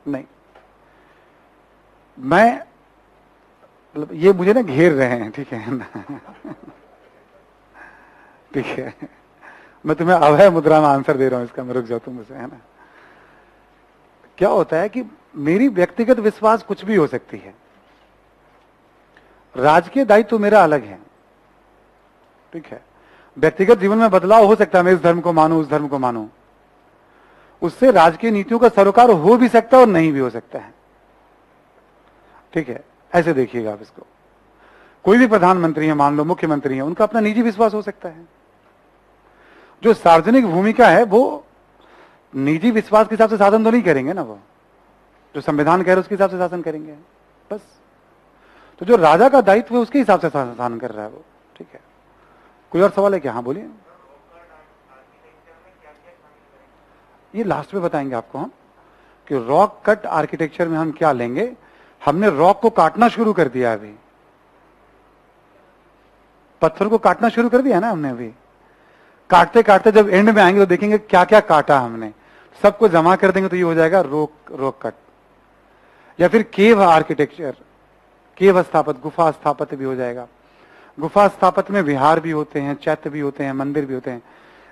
नहीं, मैं मतलब ये मुझे ना घेर रहे हैं, ठीक है ना? ठीक है, मैं तुम्हें अभय मुद्रा में आंसर दे रहा हूं इसका, मैं रुक जाओ तुम मुझसे, है ना? क्या होता है कि मेरी व्यक्तिगत विश्वास कुछ भी हो सकती है, राजकीय दायित्व तो मेरा अलग है, ठीक है? व्यक्तिगत जीवन में बदलाव हो सकता है, मैं इस धर्म को मानूं, उस धर्म को मानूं, उससे राजकीय नीतियों का सरोकार हो भी सकता है और नहीं भी हो सकता है, ठीक है? ऐसे देखिएगा आप इसको। कोई भी प्रधानमंत्री है, मान लो मुख्यमंत्री है, उनका अपना निजी विश्वास हो सकता है। जो सार्वजनिक भूमिका है वो निजी विश्वास के हिसाब से शासन तो नहीं करेंगे ना, वो जो संविधान कह रहे उसके हिसाब से शासन करेंगे, बस। तो जो राजा का दायित्व है उसके हिसाब से शासन कर रहा है वो, ठीक है? कोई और सवाल है क्या? हाँ बोलिए। ये लास्ट में बताएंगे आपको हम कि रॉक कट आर्किटेक्चर में हम क्या लेंगे। हमने रॉक को काटना शुरू कर दिया, अभी पत्थर को काटना शुरू कर दिया ना हमने। अभी काटते काटते जब एंड में आएंगे तो देखेंगे क्या क्या काटा हमने, सबको जमा कर देंगे तो ये हो जाएगा रॉक कट। या फिर केव आर्किटेक्चर, केव स्थापत्य, गुफा स्थापत्य भी हो जाएगा। गुफा स्थापत्य में विहार भी होते हैं, चैत्य भी होते हैं, मंदिर भी होते हैं।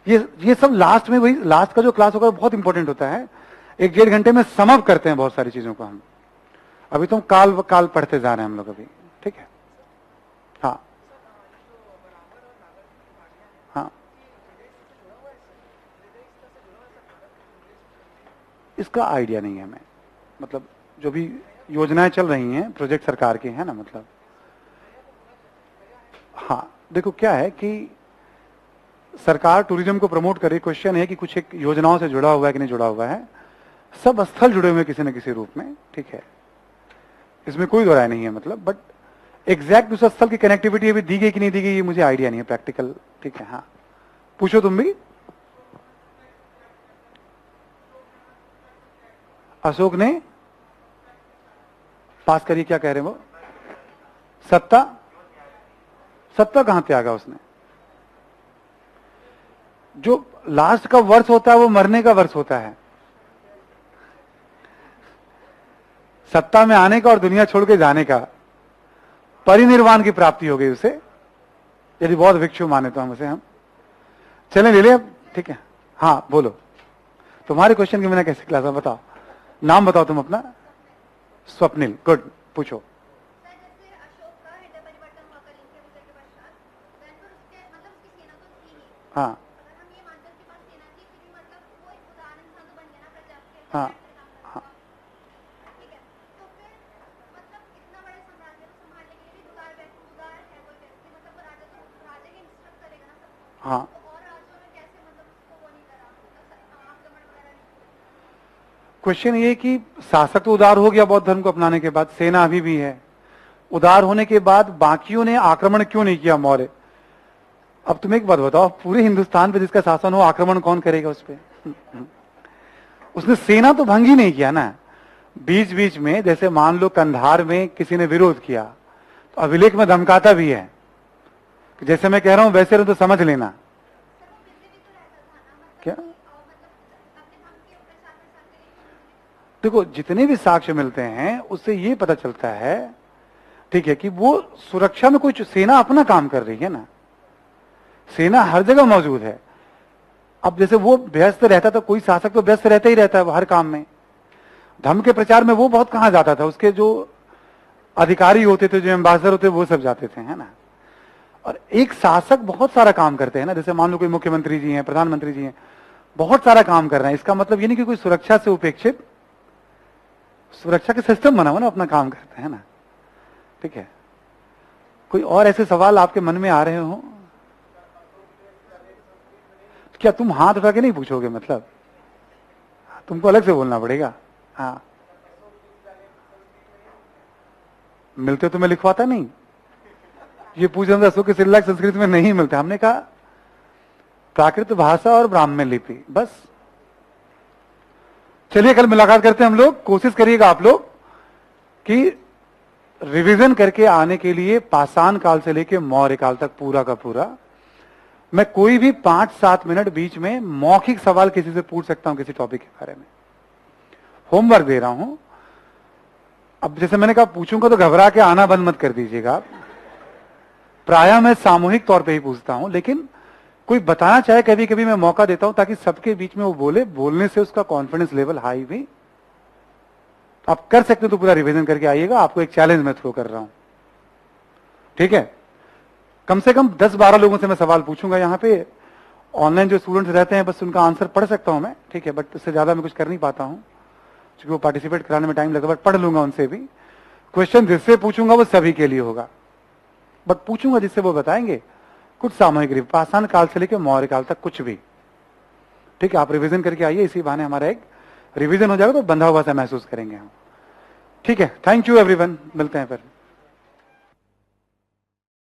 ये सब लास्ट में, वही लास्ट का जो क्लास होगा बहुत इंपॉर्टेंट होता है। 1-1.5 घंटे में समअप करते हैं बहुत सारी चीजों को हम। अभी तो हम काल पढ़ते जा रहे हैं हम लोग अभी, ठीक है? हाँ हाँ, इसका आइडिया नहीं है हमें, मतलब जो भी योजनाएं चल रही हैं प्रोजेक्ट सरकार के, है ना, मतलब हाँ देखो क्या है कि सरकार टूरिज्म को प्रमोट कर रही। क्वेश्चन है कि कुछ एक योजनाओं से जुड़ा हुआ है कि नहीं जुड़ा हुआ है। सब स्थल जुड़े हुए हैं किसी न किसी रूप में, ठीक है? इसमें कोई दो राय नहीं है, मतलब बट एग्जैक्ट उस स्थल की कनेक्टिविटी अभी दी गई कि नहीं दी गई ये मुझे आइडिया नहीं है प्रैक्टिकल, ठीक है? हाँ पूछो तुम भी। अशोक ने पास करी, क्या कह रहे हैं वो? सत्ता कहां त्यागा उसने? जो लास्ट का वर्ष होता है वो मरने का वर्ष होता है। सत्ता में आने का और दुनिया छोड़ के जाने का, परिनिर्वाण की प्राप्ति हो गई उसे, यदि बहुत भिक्षु माने तो हम उसे, हम चलें ले ले अब, ठीक है? हाँ बोलो, तुम्हारे क्वेश्चन की मैंने कैसे क्लास में, बताओ नाम बताओ तुम अपना। स्वप्निल, गुड, पूछो। हाँ हाँ हाँ, हाँ क्वेश्चन ये कि शासक तो उदार हो गया बौद्ध धर्म को अपनाने के बाद, सेना अभी भी है। उदार होने के बाद बाकियों ने आक्रमण क्यों नहीं किया मौर्य? अब तुम एक बात बताओ, पूरे हिंदुस्तान पे जिसका शासन हो आक्रमण कौन करेगा उस पर? उसने सेना तो भंग ही नहीं किया ना। बीच बीच में जैसे मान लो कंधार में किसी ने विरोध किया तो अभिलेख में धमकाता भी है कि जैसे मैं कह रहा हूं वैसे तो समझ लेना। क्या देखो, जितने भी साक्ष्य मिलते हैं उससे ये पता चलता है, ठीक है, कि वो सुरक्षा में कोई सेना अपना काम कर रही है ना। सेना हर जगह मौजूद है। अब जैसे वो व्यस्त रहता था, कोई शासक तो व्यस्त रहता ही रहता है हर काम में। धर्म के प्रचार में वो बहुत कहां जाता था, उसके जो अधिकारी होते थे, जो एम्बेसडर होते, वो सब जाते थे, है ना। और एक शासक बहुत सारा काम करते हैं ना, जैसे मान लो कोई मुख्यमंत्री जी हैं, प्रधानमंत्री जी हैं, बहुत सारा काम कर रहे हैं। इसका मतलब ये नहीं कि कोई सुरक्षा से उपेक्षित, सुरक्षा के सिस्टम बना हुआ ना, अपना काम करते हैं ना, ठीक है। कोई और ऐसे सवाल आपके मन में आ रहे हो? क्या तुम हाथ उठा के नहीं पूछोगे? मतलब तुमको अलग से बोलना पड़ेगा। हाँ मिलते तो मैं लिखवाता नहीं। ये पूछना अशोक के शिलालेख संस्कृत में नहीं मिलते। हमने कहा प्राकृत भाषा और ब्राह्मण लिपि, बस। चलिए कल मुलाकात करते हैं हम लोग। कोशिश करिएगा आप लोग कि रिवीजन करके आने के लिए पाषाण काल से लेके मौर्य काल तक पूरा का पूरा। मैं कोई भी 5-7 मिनट बीच में मौखिक सवाल किसी से पूछ सकता हूं किसी टॉपिक के बारे में। होमवर्क दे रहा हूं। अब जैसे मैंने कहा पूछूंगा तो घबरा के आना बंद मत कर दीजिएगा आप। प्रायः मैं सामूहिक तौर पे ही पूछता हूं, लेकिन कोई बताना चाहे कभी कभी मैं मौका देता हूं ताकि सबके बीच में वो बोले, बोलने से उसका कॉन्फिडेंस लेवल हाई भी। आप कर सकते हो तो पूरा रिवीजन करके आइएगा, आपको एक चैलेंज मैं थ्रो कर रहा हूं, ठीक है। कम से कम 10-12 लोगों से मैं सवाल पूछूंगा यहाँ पे। ऑनलाइन जो स्टूडेंट्स रहते हैं बस उनका आंसर पढ़ सकता हूं मैं, ठीक है, बट उससे ज्यादा मैं कुछ कर नहीं पाता हूं क्योंकि वो पार्टिसिपेट कराने में टाइम लगता है, बट पढ़ लूंगा उनसे भी। क्वेश्चन जिससे पूछूंगा वो सभी के लिए होगा, बट पूछूंगा जिससे वो बताएंगे कुछ सामूहिक पाषाण काल से लेकर मौर्य काल तक कुछ भी, ठीक है। आप रिवीजन करके आइए, इसी बहाने हमारा एक रिवीजन हो जाएगा तो बंधा हुआ सा महसूस करेंगे हम, ठीक है। थैंक यू एवरीवन, मिलते हैं फिर।